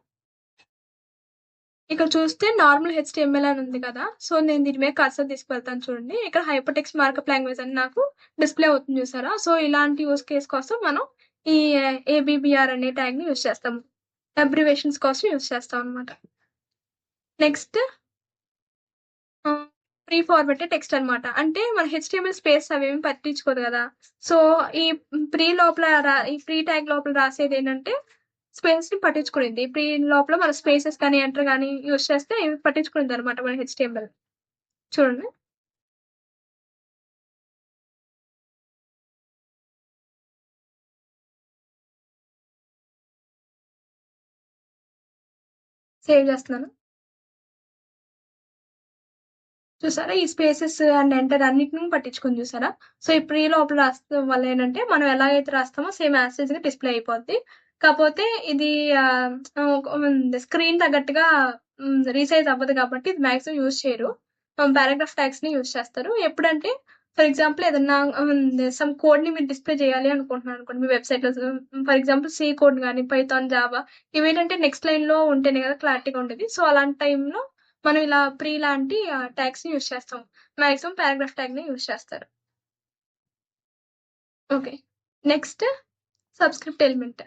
ఇక్కడ చూస్తే నార్మల్ HTML అని ఉంది కదా, సో నేను దీని మీద కర్సర్ తీసుకువెళ్తాను చూడండి. ఇక్కడ హైపర్ టెక్స్ట్ మార్కప్ లాంగ్వేజ్ అని నాకు డిస్ప్లే అవుతుంది చూసారా. సో ఇలాంటి యూజ్ కేస్ కోసం మనం ఈ ABBR అనే ట్యాగ్ ని యూజ్ చేస్తాము. అబ్రివేషన్స్ కోసం యూజ్ చేస్తాం అనమాట. నెక్స్ట్ ప్రీ ఫార్మాటెడ్ టెక్స్ట్ అనమాట. అంటే మన HTML స్పేస్ అవేమి పట్టించుకోదు కదా. సో ఈ ఈ ప్రీ ట్యాగ్ లోపల రాసేది ఏంటంటే స్పేస్ ని పట్టించుకునేది. ప్రీ లోపల మన స్పేసెస్ కానీ ఎంటర్ కానీ యూజ్ చేస్తే ఇవి పట్టించుకునేది అనమాట మన HTML. చూడండి, సేవ్ చేస్తున్నాను. చూసారా ఈ స్పేసెస్ అండ్ ఎంటర్ అన్నిటిని పట్టించుకొని చూసారా. సో ఈ ప్రీ లోపల రాస్తాం వల్ల ఏంటంటే మనం ఎలాగైతే రాస్తామో సేమ్ యాసేజ్ గా డిస్ప్లే అయిపోద్ది. కాకపోతే ఇది స్క్రీన్ తగ్గట్టుగా రీసైజ్ అవ్వదు కాబట్టి ఇది మాక్సిమం యూజ్ చేయరు. పారాగ్రాఫ్ ట్యాగ్స్ ని యూజ్ చేస్తారు. ఎప్పుడంటే ఫర్ ఎగ్జాంపుల్ ఏదన్నా సమ్ కోడ్ ని మీరు డిస్ప్లే చేయాలి అనుకుంటున్నారు అనుకోండి మీ వెబ్సైట్ లో. ఫర్ ఎగ్జాంపుల్ C కోడ్ కానీ పైథాన్ జావా ఇవేంటంటే నెక్స్ట్ లైన్ లో ఉంటేనే కదా క్లారిటీగా ఉండేది. సో అలాంటి టైంలో మనం ఇలా ప్రీ లాంటి ట్యాగ్స్‌ని యూజ్ చేస్తాం. మాక్సిమం పారాగ్రాఫ్ ట్యాగ్‌ని యూజ్ చేస్తారు. Okay. Next subscript element.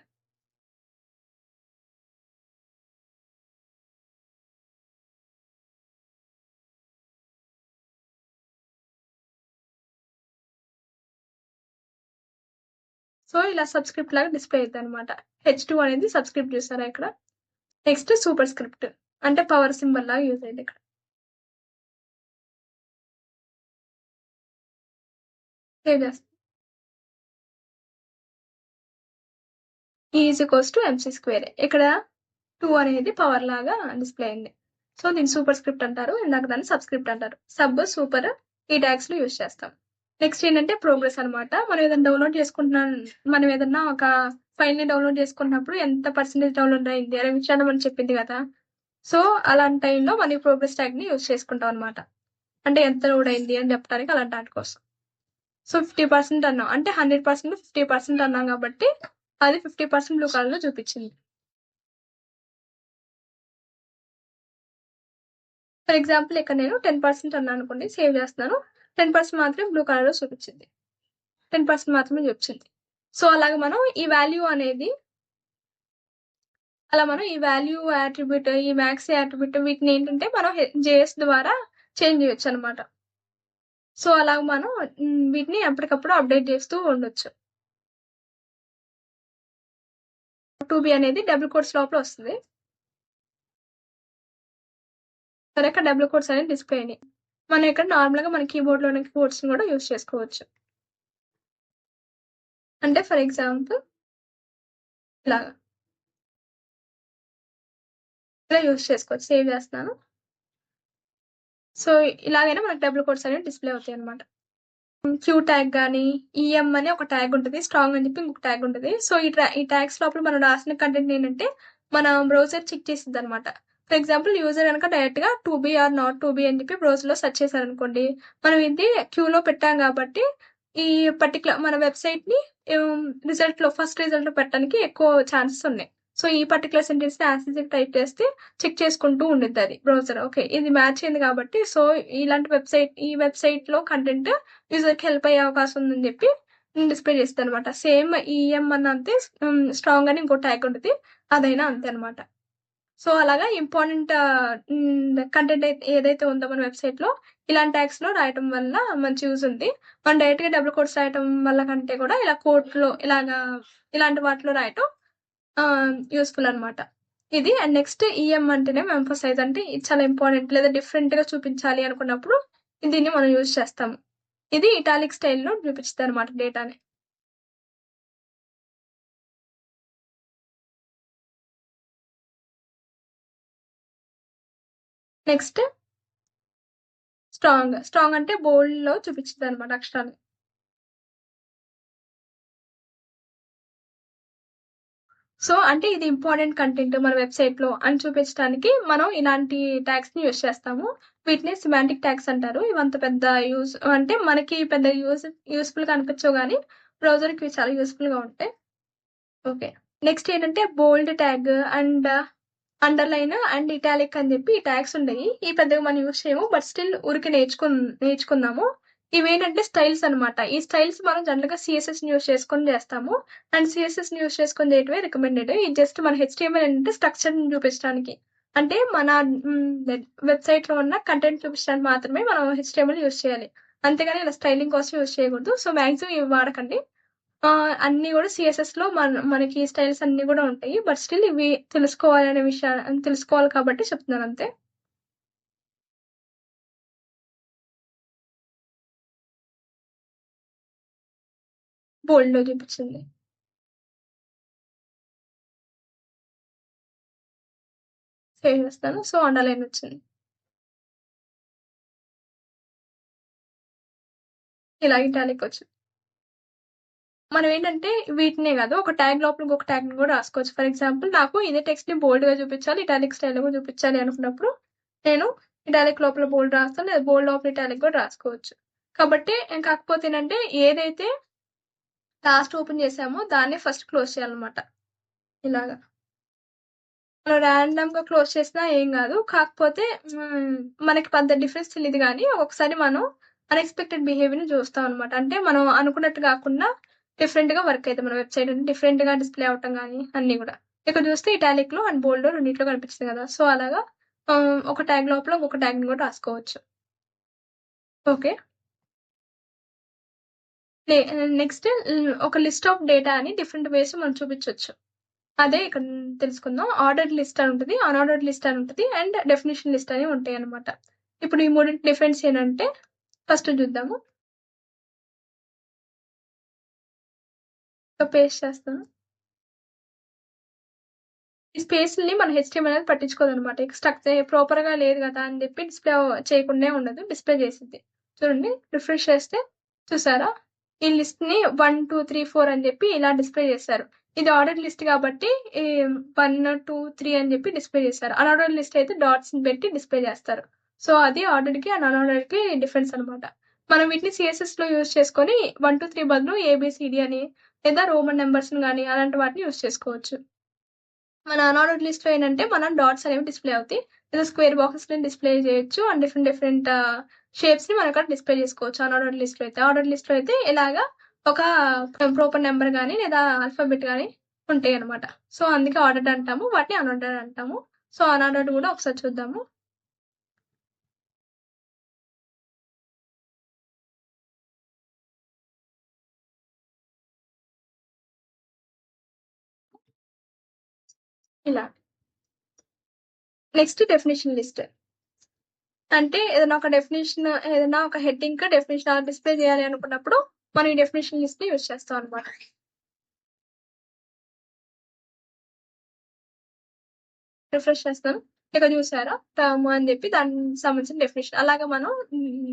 So, ఇలా సబ్‌స్క్రిప్ట్ లాగా డిస్‌ప్లే అయిద్దనమాట. హెచ్2 అనేది సబ్‌స్క్రిప్ట్ చూసారా ఇక్కడ? Next super script. అంటే పవర్ సింబల్ లాగా యూజ్ అయ్యిద్దిక్కడ. సేవ్ చేస్తా. Is equals to MC square. ఇక్కడ 2 అనేది పవర్ లాగా డిస్‌ప్లే అయింది. సో, దీన్ని సూపర్ స్క్రిప్ట్ అంటారు. ఇందాక దాన్ని సబ్‌స్క్రిప్ట్ అంటారు. సబ్, సూపర్ ఈ ట్యాగ్స్‌లో యూజ్ చేస్తాం. నెక్స్ట్ ఏంటంటే ప్రోగ్రెస్ అనమాట. మనం ఏదన్నా ఒక ఫైల్‌ని డౌన్‌లోడ్ చేసుకున్నప్పుడు ఎంత పర్సెంటేజ్ డౌన్‌లోడ్ అయింది అనే విషయాన్ని మనకు చెప్పింది కదా! సో, అలాంటి టైంలో మనం ఈ ప్రోగ్రెస్ ట్యాగ్‌ని యూజ్ చేసుకుంటాం అనమాట. అంటే ఎంత లోడ్ అయింది అని చెప్పడానికి అలాంటి ఆటి కోసం. సో, 50% అన్నాం. అంటే 100% 50% అన్నాం కాబట్టి అది 50% బ్లూ కలర్‌లో చూపించింది. ఫర్ ఎగ్జాంపుల్ ఇక్కడ నేను 10% అన్నాననుకోండి. సేవ్ చేస్తున్నాను. 10% మాత్రమే బ్లూ కలర్‌లో చూపించింది. 10% మాత్రమే చూపించింది. సో, అలాగా మనం ఈ వాల్యూ అనేది ఈ వాల్యూ యాట్రిబ్యూట్, ఈ మ్యాక్స్ యాట్రిబ్యూట్ వీటినేంటంటే మనం జేఎస్ ద్వారా చేంజ్ చేయొచ్చనమాట. సో, అలాగ మనం వీటిని ఎప్పటికప్పుడు అప్‌డేట్ చేస్తూ ఉండొచ్చు. 2బీ అనేది డబుల్ కోట్స్ లోపల వస్తది. సరే ఇక్కడ డబుల్ కోట్స్ అనేది డిస్‌ప్లే అయినాయి. మనం ఇక్కడ నార్మల్‌గా మన కీబోర్డ్‌లోని కోట్స్‌ని కూడా యూజ్ చేసుకోవచ్చు. అంటే ఫర్ ఎగ్జాంపుల్ ఇలాగ. ఇలా యూజ్ చేసుకోవచ్చు. సేవ్ చేస్తున్నాను. సో, ఇలాగైనా మనకు డబుల్ కోట్స్ అనేవి డిస్‌ప్లే అవుతాయన్నమాట. క్యూ ట్యాగ్ గాని, ఈఎం అని ఒక ట్యాగ్ ఉంటది. స్ట్రాంగ్ అని చెప్పి ఇంకొక ట్యాగ్ ఉంటది. సో, ఈ ట్యాగ్స్ లోపల మనం రాసిన కంటెంట్ ఏంటంటే, మన బ్రౌజర్ చెక్ చేసిద్దనమాట. ఫర్ ఎగ్జాంపుల్ యూజర్ గనక డైరెక్ట్‌గా 2బీ ఆర్ నాట్ 2బీ అని చెప్పి బ్రౌజర్‌లో సెర్చ్ చేశారనుకోండి, మనం ఇది క్యూలో పెట్టాం కాబట్టి, ఈ పర్టిక్యులర్ మన వెబ్‌సైట్‌ని ఫస్ట్ రిజల్ట్‌లో పెట్టడానికి ఎక్కువ ఛాన్సెస్ ఉన్నాయి. సో, ఈ పర్టిక్యులర్ సెంటెన్స్‌ని యాస్ ఇట్ ఈజ్ టైప్ చేస్తే చెక్ చేసుకుంటూ ఉండిద్దది బ్రౌజర్. ఓకే. ఇది మ్యాచ్ అయింది కాబట్టి, సో, ఇలాంటి ఈ వెబ్‌సైట్‌లో కంటెంట్ యూజర్‌కి హెల్ప్ అయ్యే అవకాశం ఉందని చెప్పి డిస్‌ప్లే చేస్తదనమాట. సేమ్ ఈఎం అన్న అంతే స్ట్రాంగ్ అని ఇంకో ట్యాగ్ ఉంటది. అదైనా అంతే అనమాట. సో, అలాగా ఇంపార్టెంట్ కంటెంట్ ఏదైతే ఉందో మన వెబ్‌సైట్‌లో ఇలాంటి ట్యాగ్స్‌లో రాయటం వల్ల మంచి యూజ్ ఉంది. మనం డైరెక్ట్‌గా డబుల్ కోట్స్ రాయటం వల్ల కంటే కూడా ఇలా కోట్‌లో ఇలాంటి వాటిలో రాయటం యూజ్‌ఫుల్ అనమాట. ఇది అండ్ నెక్స్ట్ ఈఎం అంటేనేమో ఎంఫసైజ్ అంటే ఇది చాలా ఇంపార్టెంట్ లేదా డిఫరెంట్‌గా చూపించాలి అనుకున్నప్పుడు దీన్ని మనం యూజ్ చేస్తాము. ఇది ఇటాలిక్ స్టైల్‌లో చూపిస్తదనమాట డేటాని. Next strong. స్ట్రాంగ్ అంటే బోల్డ్‌లో చూపిచ్చిద్దనమాట అక్షరాలు. సో, అంటే ఇది ఇంపార్టెంట్ కంటెంట్ మన వెబ్‌సైట్‌లో అని చూపించడానికి మనం ఇలాంటి ట్యాగ్స్‌ని యూజ్ చేస్తాము. వీటిని సెమాంటిక్ ట్యాగ్స్ అంటారు. ఇవంత పెద్ద అంటే మనకి పెద్ద యూజ్‌ఫుల్‌గా అనిపించవు గానీ, బ్రౌజర్‌కి ఇవి చాలా యూజ్‌ఫుల్‌గా ఉంటాయి. ఓకే. నెక్స్ట్ ఏంటంటే bold tag and underline and italic అని చెప్పి ఈ ట్యాగ్స్ ఉండయి. ఇయి పెద్దగా మనం యూజ్ చేయము. బట్ స్టిల్ ఊరికే నేర్చుకుందాము. ఇవేంటంటే స్టైల్స్ అనమాట. ఈ స్టైల్స్ మనం జనరల్‌గా సీఎస్ఎస్‌ని యూజ్ చేసుకొని చేస్తాము. అండ్ సీఎస్ఎస్‌ని యూజ్ చేసుకొని చేయటమే రికమెండెడ్. ఇది జస్ట్ మన హెచ్‌టీఎంఎల్ ఏంటంటే స్ట్రక్చర్‌ని చూపించడానికి. అంటే మన వెబ్‌సైట్‌లో ఉన్న కంటెంట్ చూపించడానికి మాత్రమే మనం హెచ్‌టీఎంఎల్ యూజ్ చేయాలి. అంతేగాని ఇలా స్టైలింగ్ కోసం యూజ్ చేయకూడదు. సో, మాక్సిమం ఇవి వాడకండి. అన్నీ గూడా సీఎస్ఎస్‌లో మనకి స్టైల్స్ అన్నీ గూడా ఉంటాయి. బట్ స్టిల్ ఇవి తెలుసుకోవాలి కాబట్టి చెప్తున్నానంతే. బోల్డ్‌లో చూపిచ్చింది. సేవ్ చేస్తాను. సో, అండర్‌లైన్ వచ్చింది. ఇలా ఇటాలిక్ వచ్చింది. మనం ఏంటంటే వీటినే గాదు ఒక ట్యాగ్ లోపల ఇంకొక ట్యాగ్‌ని గూడా రాసుకోవచ్చు. ఫర్ ఎగ్జాంపుల్ నాకు ఇదే టెక్స్ట్‌ని బోల్డ్‌గా చూపిచ్చాలి, ఇటాలిక్ స్టైల్‌లో గూడా చూపిచ్చాలి అనుకున్నప్పుడు నేను ఇటాలిక్ లోపల బోల్డ్ రాస్తాను. లేదా బోల్డ్ లోపల ఇటాలిక్ గూడా రాసుకోవచ్చు. కాబట్టి కాకపోతే ఏంటంటే ఏదైతే లాస్ట్ ఓపెన్ చేసామో దాన్నే ఫస్ట్ క్లోజ్ చేయాలన్నమాట. ఇలాగ. మనం ర్యాండమ్‌గా క్లోజ్ చేసినా ఏం గాదు. కాకపోతే మనకి పెద్ద డిఫరెన్స్ తెలీదు గానీ, ఒక్కొక్కసారి మనం అన్‌ఎక్స్‌పెక్టెడ్ బిహేవియర్‌ని చూస్తాం అనమాట. అంటే మనం అనుకున్నట్టు గాకుండా డిఫరెంట్‌గా వర్క్ అయితది మన వెబ్‌సైట్ డిఫరెంట్‌గా డిస్‌ప్లే అవ్వటం గానీ అన్నీ గూడా. ఇక్కడ చూస్తే ఇటాలిక్‌లో అండ్ బోల్డ్‌లో రెండిట్లో కనిపిస్తుంది గదా! సో, అలాగా ఒక ట్యాగ్ లోపల ఇంకొక ట్యాగ్‌ని గూడా రాసుకోవచ్చు. ఓకే. నెక్స్ట్ ఒక లిస్ట్ ఆఫ్ డేటా అని డిఫరెంట్ వేస్ మనం చూపించొచ్చు. అదే ఇక్కడ తెలుసుకుందాం. ఆర్డర్డ్ లిస్ట్ అని ఉంటది. అన్‌ఆర్డర్డ్ లిస్ట్ అని ఉంటది. అండ్ డెఫినిషన్ లిస్ట్ అని ఉంటాయన్నమాట. ఇప్పుడు ఈ మూడిటి డిఫరెన్స్ ఏంటంటే ఫస్ట్ చూద్దాము. పేస్ట్ చేస్తాను. ఈ స్పేస్‌ని మన హెచ్‌టీఎంఎల్ అనేది పట్టించుకోదనమాట. ఇక ప్రాపర్‌గా లేదు గదా! అని జెప్పి డిస్‌ప్లే చేయకుండా ఉండదు. డిస్‌ప్లే చేసిద్ది. చూడండి రిఫ్రెష్ చేస్తే చూసారా? ఈ లిస్ట్‌ని 1, 2, 3, 4 అని జెప్పి ఇలా డిస్‌ప్లే చేశారు. ఇది ఆర్డర్డ్ లిస్ట్ కాబట్టి ఈ 1, 2, 3 అని జెప్పి డిస్‌ప్లే చేశారు. అన్‌ఆర్డర్డ్ లిస్ట్ అయితే డాట్స్‌ని పెట్టి డిస్‌ప్లే చేస్తారు. సో, అది ఆర్డర్డ్‌కి అండ్ అన్‌ఆర్డర్డ్‌కి డిఫరెన్స్ అనమాట. మనం వీటిని సీఎస్ఎస్‌లో యూజ్ చేసుకొని 1, 2, 3 బదులు ఏబీసీడీ అని లేదా రోమన్ నంబర్స్‌ని గాని అలాంటి వాటిని యూజ్ చేసుకోవచ్చు. మన అన్‌ఆర్డర్డ్ లిస్ట్‌లో ఏంటంటే, మనం డాట్స్ అనేవి డిస్‌ప్లే అవుతాయి. లేదా స్క్వేర్ బాక్సెస్‌ని డిస్‌ప్లే చేయొచ్చు. అండ్ డిఫరెంట్ డిఫరెంట్ షేప్స్‌ని మనం అక్కడ డిస్‌ప్లే చేసుకోవచ్చు అన్‌ఆర్డర్డ్ లిస్ట్‌లో అయితే. ఆర్డర్డ్ లిస్ట్‌లో అయితే ఇలాగా ఒక ప్రాపర్ నంబర్ గాని, లేదా ఆల్ఫాబెట్ గాని ఉంటాయన్నమాట. సో, అందుకే ఆర్డర్డ్ అంటాము. వాటిని అన్‌ఆర్డర్డ్ అంటాము. సో, అన్‌ఆర్డర్డ్ గూడా ఒకసారి చూద్దాము. ఇలా. Next definition list. అంటే ఏదైనా ఒక హెడ్డింగ్‌కి డెఫినిషన్ అలా డిస్‌ప్లే చేయాలి అనుకున్నప్పుడు, మనం ఈ డెఫినిషన్ లిస్ట్‌ని యూజ్ చేస్తాం అన్నమాట. రిఫ్రెష్ చేస్తాం. ఇక్కడ చూసారా? టర్మ్ అని జెప్పి దానికి సంబంధించిన డెఫినిషన్. అలాగా మనం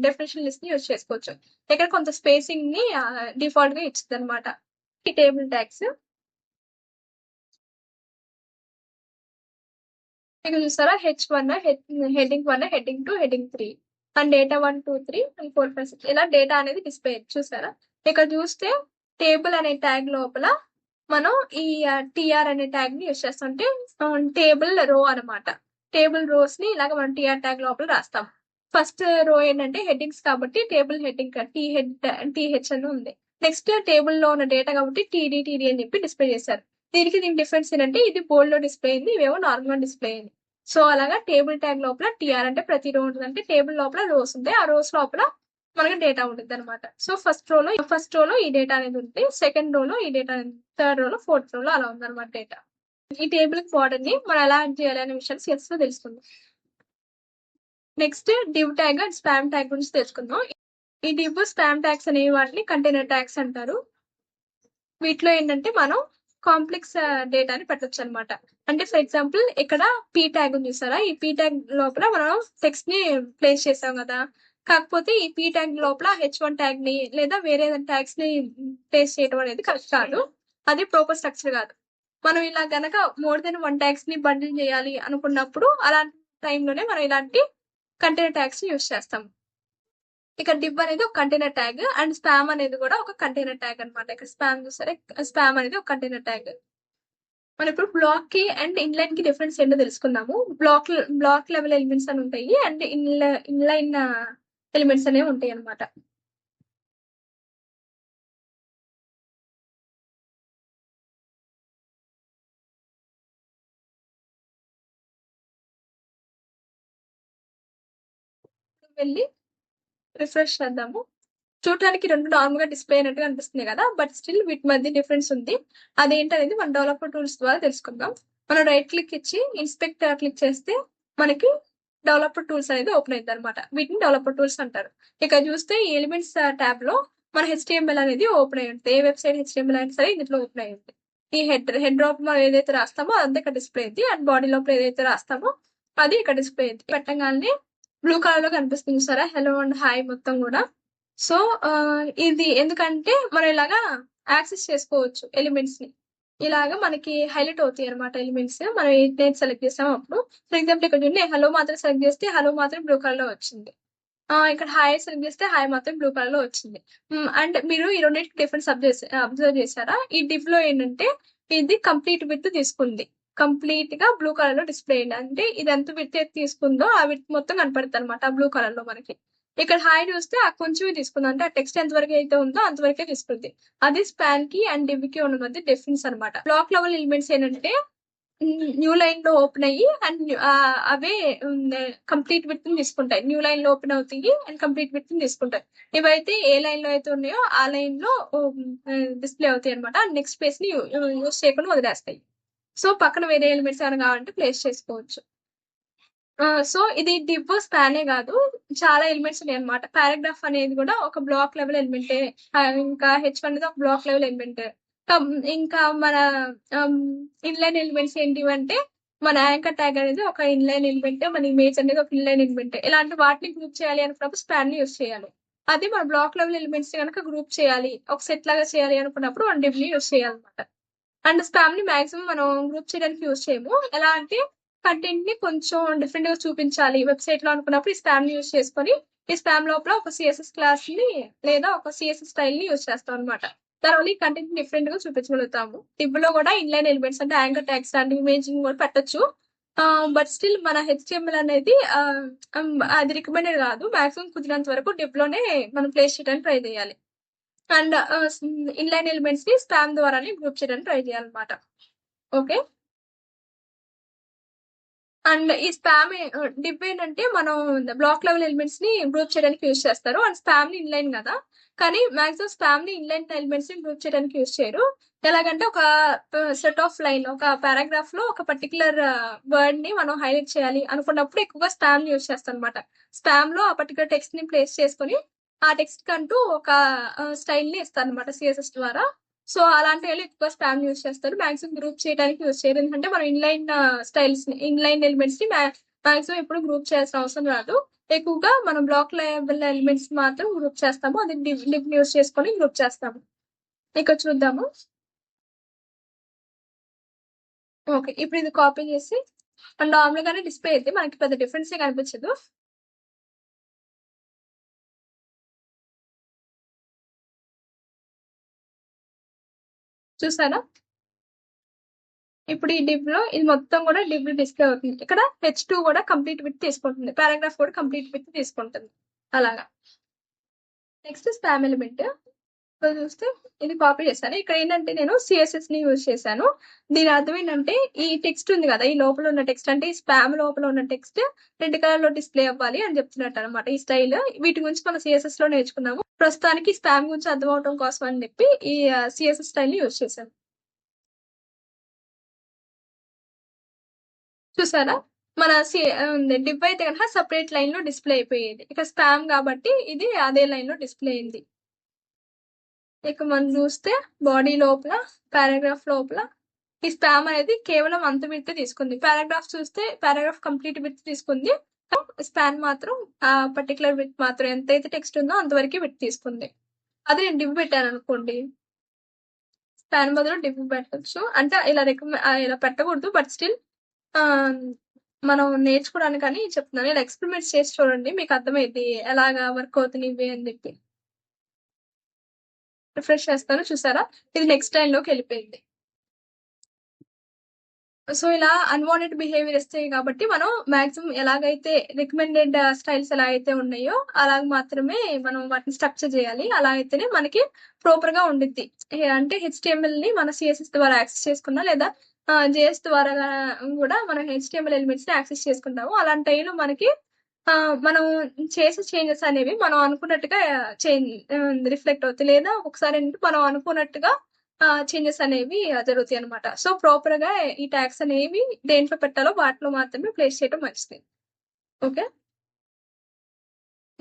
డెఫినిషన్ లిస్ట్‌ని యూజ్ చేసుకోవచ్చు. ఇక్కడ కొంత స్పేసింగ్‌ని డిఫాల్ట్‌గా ఇచ్చిద్దనమాట. ఈ టేబుల్ ట్యాగ్స్ ఇక్కడ చూసారా? Heading 1, heading 2, heading 3 and data 1, 2, 3 and 4, 5, 6 ఇలా డేటా అనేది డిస్‌ప్లే అయ్యిద్ది చూసారా? ఇక్కడ చూస్తే టేబుల్ అనే ట్యాగ్ లోపల మనం ఈ టీఆర్ అనే ట్యాగ్‌ని యూజ్ చేస్తాం. అంటే టేబుల్ రో అనమాట. టేబుల్ రోస్‌ని ఇలాగ మనం టీఆర్ ట్యాగ్ లోపల రాస్తాం. ఫస్ట్ రో ఏంటంటే హెడ్డింగ్స్ కాబట్టి టేబుల్ హెడ్డింగ్ టీహెచ్ అని ఉంది. నెక్స్ట్ టేబుల్‌లో ఉన్న డేటా కాబట్టి టీడీ అని చెప్పి డిస్‌ప్లే చేశారు. దీనికి డిఫరెన్స్ ఏంటంటే ఇది బోల్డ్‌లో డిస్‌ప్లే అయింది. ఇవేమో నార్మల్‌గా డిస్‌ప్లే అయింది. సో, అలాగా టేబుల్ ట్యాగ్ లోపల టీఆర్ అంటే ప్రతి రో ఉంటదంటే టేబుల్ లోపల రోస్ ఉంటాయి. ఆ రోస్ లోపల మనకి డేటా ఉండిద్దనమాట. సో, ఫస్ట్ రోలో ఈ డేటా అనేది ఉంది. సెకండ్ రోలో ఈ డేటా అనేది థర్డ్ రోలో, ఫోర్త్ రోలో అలా ఉందనమాట డేటా. ఈ టేబుల్‌కి బార్డర్‌ని మనం ఎలా యాడ్ చేయాలి అనే విషయాన్ని సిఎస్‌లో తెలుసుకుందాం. Next div tag and span tag గురించి తెలుసుకుందాం. ఈ డివ్, స్పామ్ ట్యాగ్స్ అనే వాటిని కంటైనర్ ట్యాగ్స్ అంటారు. వీటిలో ఏంటంటే మనం కాంప్లెక్స్ డేటాని పెట్టొచ్చనమాట. అంటే ఫర్ ఎగ్జాంపుల్ ఇక్కడ పీ ట్యాగ్ ఉంది చూసారా? ఈ పీ ట్యాగ్ లోపల మనం టెక్స్ట్‌ని ప్లేస్ చేసాం గదా! కాకపోతే ఈ పీ ట్యాగ్ లోపల హెచ్1 ట్యాగ్‌ని లేదా వేరే ఏదైనా ట్యాగ్స్‌ని ప్లేస్ చేయడం అనేది కరెక్ట్ కాదు. అది ప్రాపర్ స్ట్రక్చర్ గాదు. మనం ఇలా గనక మోర్ దెన్ 1 ట్యాగ్స్‌ని బండిల్ చేయాలి అనుకున్నప్పుడు అలాంటి టైంలోనే మనం ఇలాంటి కంటైనర్ ట్యాగ్స్‌ని యూజ్ చేస్తాం. ఇక్కడ డివ్ అనేది ఒక కంటైనర్ ట్యాగ్ అండ్ స్పామ్ అనేది కూడా ఒక కంటైనర్ ట్యాగ్ అనమాట. ఇక్కడ స్పామ్ చూసారా? స్పామ్ అనేది ఒక కంటైనర్ ట్యాగ్. మనం ఇప్పుడు బ్లాక్ కి అండ్ ఇన్‌లైన్ కి డిఫరెన్స్ ఏంటో తెలుసుకుందాము. బ్లాక్ లెవెల్ ఎలిమెంట్స్ అని ఉంటాయి. అండ్ ఇన్‌లైన్ ఎలిమెంట్స్ అనేవి ఉంటాయి అన్నమాట. వెళ్ళి రిఫ్రెష్ చేద్దాము. చూడటానికి 2 నార్మల్‌గా డిస్‌ప్లే అయినట్టుగా అనిపిస్తుంది గదా! బట్ స్టిల్ వీటి మధ్య డిఫరెన్స్ ఉంది. అదేంటనేది మన డెవలపర్ టూల్స్ ద్వారా తెలుసుకుందాం. మనం రైట్ క్లిక్ ఇచ్చి ఇన్స్పెక్ట్ క్లిక్ చేస్తే మనకి డెవలపర్ టూల్స్ అనేది ఓపెన్ అయిద్దనమాట. వీటిని డెవలపర్ టూల్స్ అంటారు. ఇక్కడ చూస్తే ఈ ఎలిమెంట్స్ ట్యాబ్‌లో మన హెచ్‌టీఎంఎల్ అనేది ఓపెన్ అయ్యి ఉంటది. ఏ వెబ్‌సైట్ హెచ్‌టీఎంఎల్ అయినా సరే దీంట్లో ఓపెన్ అయ్యి ఉంటది. ఈ హెడ్ డ్రాప్ మనం ఏదైతే రాస్తామో అదంతా ఇక్కడ డిస్‌ప్లే అయిద్ది. అండ్ బాడీ లోపల ఏదైతే రాస్తామో అది ఇక్కడ డిస్‌ప్లే అయిద్ది. పెట్టంగాల్నే బ్లూ కలర్‌లో కనిపిస్తుంది చూసారా? హెలో అండ్ హాయ్ మొత్తం గూడా. సో, ఇది ఎందుకంటే మనం ఇలాగా యాక్సెస్ చేసుకోవచ్చు ఎలిమెంట్స్‌ని. ఇలాగా మనకి హైలైట్ అవుతాయన్నమాట ఎలిమెంట్స్. మనం ఏదైతే సెలెక్ట్ చేసామో అప్పుడు. ఫర్ ఎగ్జాంపుల్ ఇక్కడ చూడండి హలో మాత్రం సెలెక్ట్ చేస్తే హలో మాత్రం బ్లూ కలర్‌లో వచ్చింది. ఇక్కడ హాయ్ సెలెక్ట్ చేస్తే హాయ్ మాత్రం బ్లూ కలర్‌లో వచ్చింది. అండ్ మీరు ఈ రెండిటికి డిఫరెన్స్ అబ్జర్వ్ చేసారా? ఈ డివ్‌లో ఏంటంటే ఇది కంప్లీట్ విడ్త్ తీసుకుంది. కంప్లీట్ గా బ్లూ కలర్ లో డిస్ప్లే అయింది. అంటే ఇది ఎంత విడ్త్ అయితే తీసుకుందో ఆ విడ్త్ మొత్తం కనపడుతుంది అనమాట ఆ బ్లూ కలర్ లో మనకి. ఇక్కడ హాయ్ చూస్తే ఆ కొంచెమే తీసుకుంది, అంటే ఆ టెక్స్ట్ ఎంత వరకు అయితే ఉందో అంతవరకే తీసుకుంది. అది స్పాన్ కి అండ్ డివ్ కి ఉన్న మధ్య డిఫరెన్స్ అనమాట. బ్లాక్ లెవెల్ ఎలిమెంట్స్ ఏంటంటే న్యూ లైన్ లో ఓపెన్ అయ్యి అండ్ అవే కంప్లీట్ విత్ తీసుకుంటాయి. న్యూ లైన్ లో ఓపెన్ అవుతాయి అండ్ కంప్లీట్ విత్ తీసుకుంటాయి. ఇవైతే ఏ లైన్ లో అయితే ఉన్నాయో ఆ లైన్ లో డిస్ప్లే అవుతాయి అనమాట. నెక్స్ట్ స్పేస్ ని యూజ్ చేయకుండా వదిలేస్తాయి. సో పక్కన వేరే ఎలిమెంట్స్ ఏమైనా కావాలంటే ప్లేస్ చేసుకోవచ్చు. సో ఇది డివ్ స్పానే కాదు, చాలా ఎలిమెంట్స్ ఉన్నాయి అనమాట. పారాగ్రాఫ్ అనేది కూడా ఒక బ్లాక్ లెవెల్ ఎలిమెంటే. ఇంకా H1 అనేది ఒక బ్లాక్ లెవెల్ ఎలిమెంట్. ఇంకా మన ఇన్లైన్ ఎలిమెంట్స్ ఏంటివంటే మన యాంకర్ ట్యాగ్ అనేది ఒక ఇన్లైన్ ఎలిమెంట్, మన ఇమేజ్ అనేది ఒక ఇన్లైన్ ఎలిమెంట్. ఇలాంటి వాటిని గ్రూప్ చేయాలి అనుకున్నప్పుడు స్పాన్ ని యూజ్ చేయాలి. అది మన బ్లాక్ లెవెల్ ఎలిమెంట్స్ కనుక గ్రూప్ చేయాలి, ఒక సెట్ లాగా చేయాలి అనుకున్నప్పుడు వన్ డివ్ ని యూజ్ చేయాలన్నమాట. అండ్ స్పామ్ ని మాక్సిమం మనం గ్రూప్ చేయడానికి యూజ్ చేయము. ఎలా అంటే కంటెంట్ ని కొంచెం డిఫరెంట్ గా చూపించాలి వెబ్సైట్ లో అనుకున్నప్పుడు ఈ స్పామ్ ని యూజ్ చేసుకొని ఈ స్పామ్ లోపల ఒక సిఎస్ఎస్ క్లాస్ ని లేదా ఒక సిఎస్ఎస్ స్టైల్ ని యూజ్ చేస్తాం అనమాట. దానివల్ల ఈ కంటెంట్ డిఫరెంట్ గా చూపించగలుగుతాము. టిబ్ లో కూడా ఇన్లైన్ ఎలిమెంట్స్ అంటే యాంకర్ ట్యాగ్స్ అండ్ ఇమేజింగ్ కూడా పెట్టొచ్చు. బట్ స్టిల్ మన HTML అనేది అది రికమెండెడ్ కాదు. మాక్సిమం కుదిరినంత వరకు డిబ్ లోనే మనం ప్లేస్ చేయడానికి ట్రై చేయాలి. అండ్ ఇన్లైన్ ఎలిమెంట్స్ ని స్పామ్ ద్వారానే గ్రూప్ చేయడానికి ట్రై చేయాలన్నమాట. ఓకే. అండ్ ఈ స్పామ్ డిబ్ ఏంటంటే మనం బ్లాక్ లెవెల్ ఎలిమెంట్స్ ని గ్రూప్ చేయడానికి యూజ్ చేస్తారు. అండ్ స్పామ్ ని ఇన్లైన్ కదా, కానీ మాక్సిమం స్పామ్ ని ఇన్లైన్ ఎలిమెంట్స్ ని గ్రూప్ చేయడానికి యూజ్ చేయరు. ఎలాగంటే ఒక సెట్ ఆఫ్ లైన్, ఒక పారాగ్రాఫ్ లో ఒక పర్టికులర్ వర్డ్ ని మనం హైలైట్ చేయాలి అనుకున్నప్పుడు ఎక్కువగా స్పామ్ ని యూజ్ చేస్తాం అనమాట. స్పామ్ లో ఆ పర్టికులర్ టెక్స్ట్ ని ప్లేస్ చేసుకుని ఆ టెక్స్ట్ కంటూ ఒక స్టైల్ ని ఇస్తారు అనమాట సిఎస్ఎస్ ద్వారా. సో అలాంటి వాళ్ళు ఎక్కువ స్పామ్ యూజ్ చేస్తారు. మాక్సిమం గ్రూప్ చేయడానికి యూజ్ చేయరు. ఎందుకంటే మనం ఇన్లైన్ స్టైల్స్ ని, ఇన్లైన్ ఎలిమెంట్స్ ని మాక్సిమం ఎప్పుడు గ్రూప్ చేయాల్సిన అవసరం రాదు. ఎక్కువగా మనం బ్లాక్ లెవెల్ ఎలిమెంట్స్ మాత్రం గ్రూప్ చేస్తాము. అది డివ్ యూజ్ చేసుకొని గ్రూప్ చేస్తాము. ఇక్కడ చూద్దాము. ఓకే, ఇప్పుడు ఇది కాపీ చేసి నార్మల్ గానే డిస్ప్లే అయితే మనకి పెద్ద డిఫరెన్స్ కనిపించదు. చూసారా? ఇప్పుడు ఈ డివ్ లో ఇది మొత్తం కూడా డివ్ డిస్ప్లే అవుతుంది. ఇక్కడ H2 కూడా కంప్లీట్ విత్ తీసుకుంటుంది, పారాగ్రాఫ్ కూడా కంప్లీట్ విత్ తీసుకుంటుంది. అలాగా. నెక్స్ట్ స్పామ్ ఎలిమెంట్ చూస్తే ఇది కాపీ చేశాను. ఇక్కడ ఏంటంటే నేను సిఎస్ఎస్ ని యూజ్ చేశాను. దీని అర్థం ఏంటంటే ఈ టెక్స్ట్ ఉంది కదా, ఈ లోపల ఉన్న టెక్స్ట్ అంటే ఈ స్పామ్ లోపల ఉన్న టెక్స్ట్ రెడ్ కలర్ లో డిస్ప్లే అవ్వాలి అని చెప్తున్నట్టు అనమాట ఈ స్టైల్. వీటి గురించి మనం సిఎస్ఎస్ లో నేర్చుకున్నాము. ప్రస్తుతానికి స్పామ్ గురించి అర్థం అవడం కోసం అని చెప్పి ఈ సిఎస్ఎస్ స్టైల్ ని యూజ్ చేశాను. చూసారా? మన డివ్ అయితే కనుక సపరేట్ లైన్ లో డిస్ప్లే అయిపోయేది. ఇక స్పామ్ కాబట్టి ఇది అదే లైన్ లో డిస్ప్లే అయింది. ఇక మనం చూస్తే బాడీ లోపల, పారాగ్రాఫ్ లోపల ఈ స్పామ్ అనేది కేవలం అంత విడ్త్ తీసుకుంది. పారాగ్రాఫ్ చూస్తే పారాగ్రాఫ్ కంప్లీట్ విడ్త్ తీసుకుంది. స్పాన్ మాత్రం ఆ పర్టికులర్ విడ్త్ మాత్రం ఎంతైతే టెక్స్ట్ ఉందో అంతవరకు విడ్త్ తీసుకుంది. అదే నేను డివ్ పెట్టాను అనుకోండి, స్పాన్ బదులు డివ్ పెట్టచ్చు. అంటే ఇలా ఇలా పెట్టకూడదు, బట్ స్టిల్ మనం నేర్చుకోవడానికి అని చెప్తున్నాను. ఇలా ఎక్స్పెరిమెంట్స్ చేసి చూడండి, మీకు అర్థమైంది ఎలాగా వర్క్ అవుతుంది ఇవి అని చెప్పి. రిఫ్రెష్ చేస్తాను. చూసారా? ఇది నెక్స్ట్ లైన్ లోకి వెళ్ళిపోయింది. సో ఇలా అన్వాంటెడ్ బిహేవియర్ వస్తాయి కాబట్టి మనం మాక్సిమం ఎలాగైతే రికమెండెడ్ స్టైల్స్ ఎలా అయితే ఉన్నాయో అలాగ మాత్రమే మనం వాటిని స్ట్రక్చర్ చేయాలి. అలా అయితేనే మనకి ప్రాపర్ గా ఉండిద్ది. అంటే HTML ని మన CSS ద్వారా యాక్సెస్ చేసుకున్నా లేదా JS ద్వారా కూడా మనం HTML ఎలిమెంట్స్ ని యాక్సెస్ చేసుకుంటాము. అలాంటి టైంలో మనకి మనం చేసే చేంజెస్ అనేవి మనం అనుకున్నట్టుగా రిఫ్లెక్ట్ అవుతాయి, లేదా ఒకసారి మనం అనుకున్నట్టుగా చేంజెస్ అనేవి జరుగుతాయి అనమాట. సో ప్రాపర్ గా ఈ ట్యాగ్స్ అనేవి దేంట్లో పెట్టాలో వాటిలో మాత్రమే ప్లేస్ చేయడం మంచిది. Okay.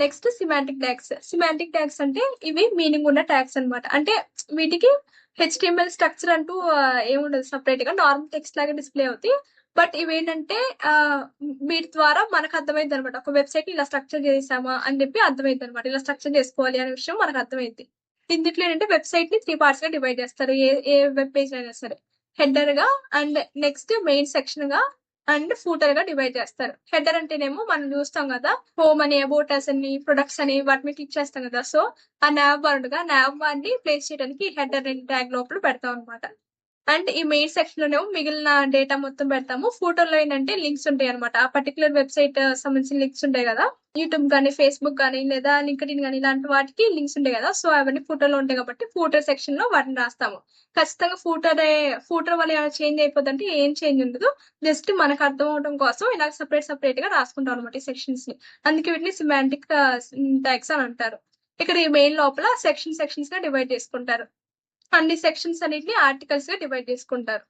Next semantic tags. Semantic tags అంటే ఇవి మీనింగ్ ఉన్న ట్యాగ్స్ అనమాట. అంటే వీటికి HTML స్ట్రక్చర్ అంటూ ఏముండదు, సపరేట్ గా నార్మల్ టెక్స్ట్ లాగా డిస్ప్లే అవుతాయి. బట్ ఇవేంటంటే వీటి ద్వారా మనకు అర్థమైంది అనమాట. ఒక వెబ్సైట్ ఇలా స్ట్రక్చర్ చేసామా అని చెప్పి అర్థమైంది అనమాట. ఇలా స్ట్రక్చర్ చేసుకోవాలి అనే విషయం మనకు అర్థమైంది. ఇందులో ఏంటంటే వెబ్సైట్ ని 3 పార్ట్స్ గా డివైడ్ చేస్తారు. ఏ వెబ్ పేజ్ అయినా సరే హెడర్ గా అండ్ నెక్స్ట్ మెయిన్ సెక్షన్ గా అండ్ ఫూటర్ గా డివైడ్ చేస్తారు. హెడర్ అంటేనేమో మనం చూస్తాం కదా, హోమ్ అని, అబౌట్ అస్ అని, ప్రొడక్ట్స్ అని వాటి మీద క్లిక్ చేస్తాం కదా. సో ఆ nav బార్ గా nav బార్ ని ప్లేస్ చేయడానికి హెడర్ ట్యాగ్ లోపల పెడతాం అనమాట. అండ్ ఈ మెయిన్ సెక్షన్ లోనేమో మిగిలిన డేటా మొత్తం పెడతాము. ఫోటోలో ఏంటంటే లింక్స్ ఉంటాయి అనమాట. ఆ పర్టికులర్ వెబ్సైట్ సంబంధించిన లింక్స్ ఉంటాయి కదా, యూట్యూబ్ కానీ ఫేస్బుక్ కానీ లేదా లింక్డ్ఇన్ కానీ ఇలాంటి వాటికి లింక్స్ ఉంటాయి కదా. సో అవన్నీ ఫోటోలో ఉంటాయి కాబట్టి ఫోటో సెక్షన్ లో వాటిని రాస్తాము. ఖచ్చితంగా ఫోటో వల్ల ఏమైనా చేంజ్ అయిపోద్దంటే ఏం చేంజ్ ఉండదు. జస్ట్ మనకు అర్థం అవడం కోసం ఇలా సెపరేట్ గా రాసుకుంటాం అనమాట ఈ సెక్షన్స్ ని. అందుకే వీటిని సిమాంటిక్ ట్యాగ్స్ అని అంటారు. ఇక్కడ ఈ మెయిన్ లోపల సెక్షన్స్ గా డివైడ్ చేసుకుంటారు. అన్ని సెక్షన్స్ అన్నిటిని ఆర్టికల్స్ గా డివైడ్ చేసుకుంటారు.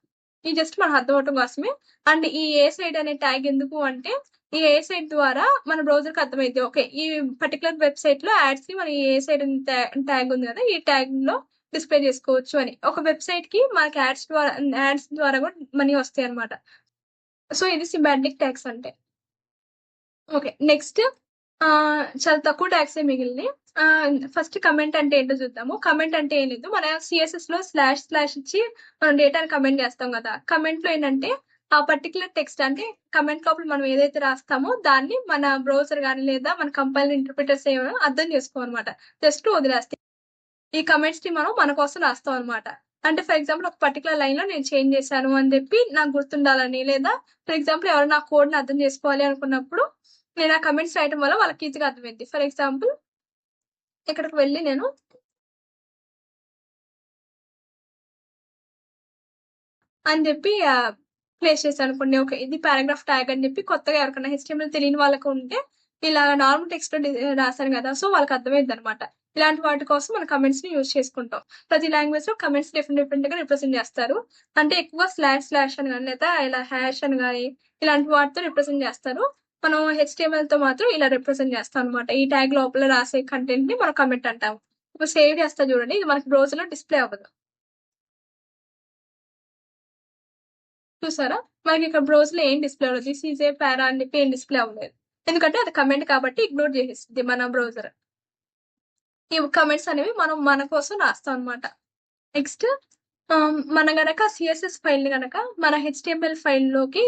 ఇది జస్ట్ మనకు అర్థం అవటం కోసమే. అండ్ ఈ ఏ సైడ్ అనే ట్యాగ్ ఎందుకు అంటే, ఈ ఏ సైడ్ ద్వారా మన బ్రౌజర్ కి అర్థమైంది, ఓకే ఈ పర్టికులర్ వెబ్సైట్ లో యాడ్స్ ని మనం ఏ సైడ్ ట్యాగ్ ఉంది కదా, ఈ ట్యాగ్ లో డిస్ప్లే చేసుకోవచ్చు అని. ఒక వెబ్సైట్ కి మనకి యాడ్స్ ద్వారా కూడా మనీ వస్తాయి అనమాట. సో ఇది సిమాంటిక్ ట్యాగ్స్ అంటే. ఓకే, నెక్స్ట్ చాలా తక్కువ ట్యాగ్స్ మిగిలినాయి. ఫస్ట్ కమెంట్ అంటే ఏంటో చూద్దాము. కమెంట్ అంటే ఏం లేదు, మన సిఎస్ఎస్ లో స్లాష్ ఇచ్చి మనం డేటాని కమెంట్ చేస్తాం కదా. కమెంట్ లో ఏంటంటే ఆ పర్టికులర్ టెక్స్ట్ అంటే కమెంట్ లోపల మనం ఏదైతే రాస్తామో దాన్ని మన బ్రౌజర్ కానీ లేదా మన కంపైలర్ ఇంటర్ప్రిటర్స్ ఏమో అర్థం చేసుకోమన్నమాట. జస్ట్ వదిలేస్తాం. ఈ కమెంట్స్ ని మనం మన కోసం రాస్తాం అనమాట. అంటే ఫర్ ఎగ్జాంపుల్ ఒక పర్టికులర్ లైన్ లో నేను చేంజ్ చేశాను అని చెప్పి నాకు గుర్తుండాలని, లేదా ఫర్ ఎగ్జాంపుల్ ఎవరు నా కోడ్ ని అర్థం చేసుకోవాలి అనుకున్నప్పుడు నేను ఆ కమెంట్స్ రాయడం వల్ల వాళ్ళకి ఈజీగా అర్థమైంది. ఫర్ ఎగ్జాంపుల్ ఇక్కడికి వెళ్ళి నేను అని చెప్పి ప్లేస్ చేశాను అనుకోండి. ఓకే ఇది పారాగ్రాఫ్ ట్యాగ్ అని చెప్పి కొత్తగా ఎవరికైనా HTML తెలియని వాళ్ళకు ఉంటే ఇలా నార్మల్ టెక్స్ట్ లో రాశాను కదా, సో వాళ్ళకి అర్థమైంది అనమాట. ఇలాంటి వాటి కోసం మనం కమెంట్స్ ని యూజ్ చేసుకుంటాం. ప్రతి లాంగ్వేజ్ లో కమెంట్స్ డిఫరెంట్ గా రిప్రజెంట్ చేస్తారు. అంటే ఎక్కువ స్లాష్ అని కానీ లేదా ఇలా హ్యాష్ అని కానీ ఇలాంటి వాటితో రిప్రజెంట్ చేస్తారు. మనం HTML తో మాత్రం ఇలా రిప్రజెంట్ చేస్తాం అనమాట. ఈ ట్యాగ్ లోపల రాసే కంటెంట్ ని మనం కమెంట్ అంటాం. ఇప్పుడు సేవ్ చేస్తా చూడండి, ఇది మనకి బ్రౌజర్ లో డిస్ప్లే అవ్వదు. చూసారా, మనకి ఇక్కడ బ్రౌజర్ లో ఏం డిస్ప్లే అవ్వదు. దిస్ ఈజ్ ఏ పారా అని చెప్పి ఏం డిస్ప్లే అవ్వలేదు, ఎందుకంటే అది కమెంట్ కాబట్టి ఇగ్నోర్ చేసేస్తుంది మన బ్రౌజర్. ఈ కమెంట్స్ అనేవి మనం మన కోసం రాస్తాం అనమాట. నెక్స్ట్ మన గనక సిఎస్ఎస్ ఫైల్ ని గనక మన HTML ఫైల్ లోకి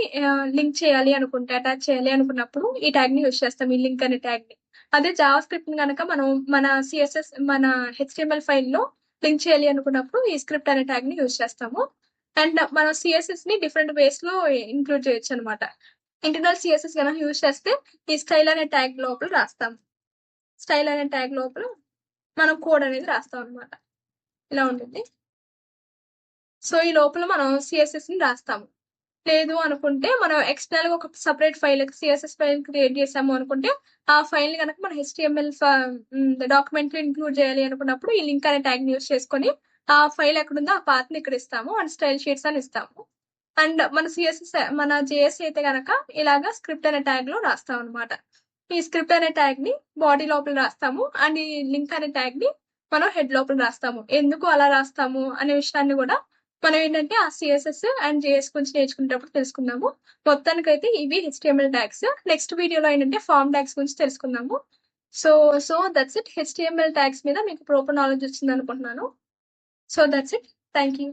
లింక్ చేయాలి అనుకుంటే, అటాచ్ చేయాలి అనుకున్నప్పుడు ఈ ట్యాగ్ ని యూజ్ చేస్తాం, ఈ లింక్ అనే ట్యాగ్ ని. అదే జావా స్క్రిప్ట్ ని గనక మనం మన HTML ఫైల్ లో లింక్ చేయాలి అనుకున్నప్పుడు ఈ స్క్రిప్ట్ అనే ట్యాగ్ ని యూజ్ చేస్తాము. అండ్ మనం సిఎస్ఎస్ ని డిఫరెంట్ వేస్ లో ఇంక్లూడ్ చేయొచ్చు అనమాట. ఇంటర్నల్ సిఎస్ఎస్ కనుక యూజ్ చేస్తే ఈ స్టైల్ అనే ట్యాగ్ లోపల రాస్తాం. స్టైల్ అనే ట్యాగ్ లోపల మనం కోడ్ అనేది రాస్తాం అనమాట. ఇలా ఉంటుంది. సో ఈ లోపల మనం సిఎస్ఎస్ ని రాస్తాము. లేదు అనుకుంటే మనం ఎక్స్టర్నల్ గా ఒక separate file CSS file create చేసాము అనుకుంటే ఆ ఫైల్ ని కనుక మన HTML డాక్యుమెంట్ లో ఇంక్లూడ్ చేయాలి అనుకున్నప్పుడు ఈ లింక్ అనే ట్యాగ్ యూజ్ చేసుకొని ఆ ఫైల్ ఎక్కడుందో ఆ పాత్ ని ఇక్కడ ఇస్తాము అండ్ స్టైల్ షీట్స్ అని ఇస్తాము. అండ్ మన JS అయితే కనుక ఇలాగా స్క్రిప్ట్ అనే ట్యాగ్ లో రాస్తాం అనమాట. ఈ స్క్రిప్ట్ అనే ట్యాగ్ ని బాడీ లోపల రాస్తాము అండ్ ఈ లింక్ అనే ట్యాగ్ ని మనం హెడ్ లోపల రాస్తాము. ఎందుకు అలా రాస్తాము అనే విషయాన్ని కూడా మనం ఏంటంటే ఆ CSS అండ్ JS గురించి నేర్చుకునేటప్పుడు తెలుసుకుందాము. మొత్తానికైతే ఇవి HTML ట్యాగ్స్. నెక్స్ట్ వీడియోలో ఏంటంటే ఫార్మ్ ట్యాగ్స్ గురించి తెలుసుకుందాము. So that's it. HTML tags మీద మీకు ప్రాపర్ నాలెడ్జ్ వచ్చింది అనుకుంటున్నాను. So that's it. Thank you.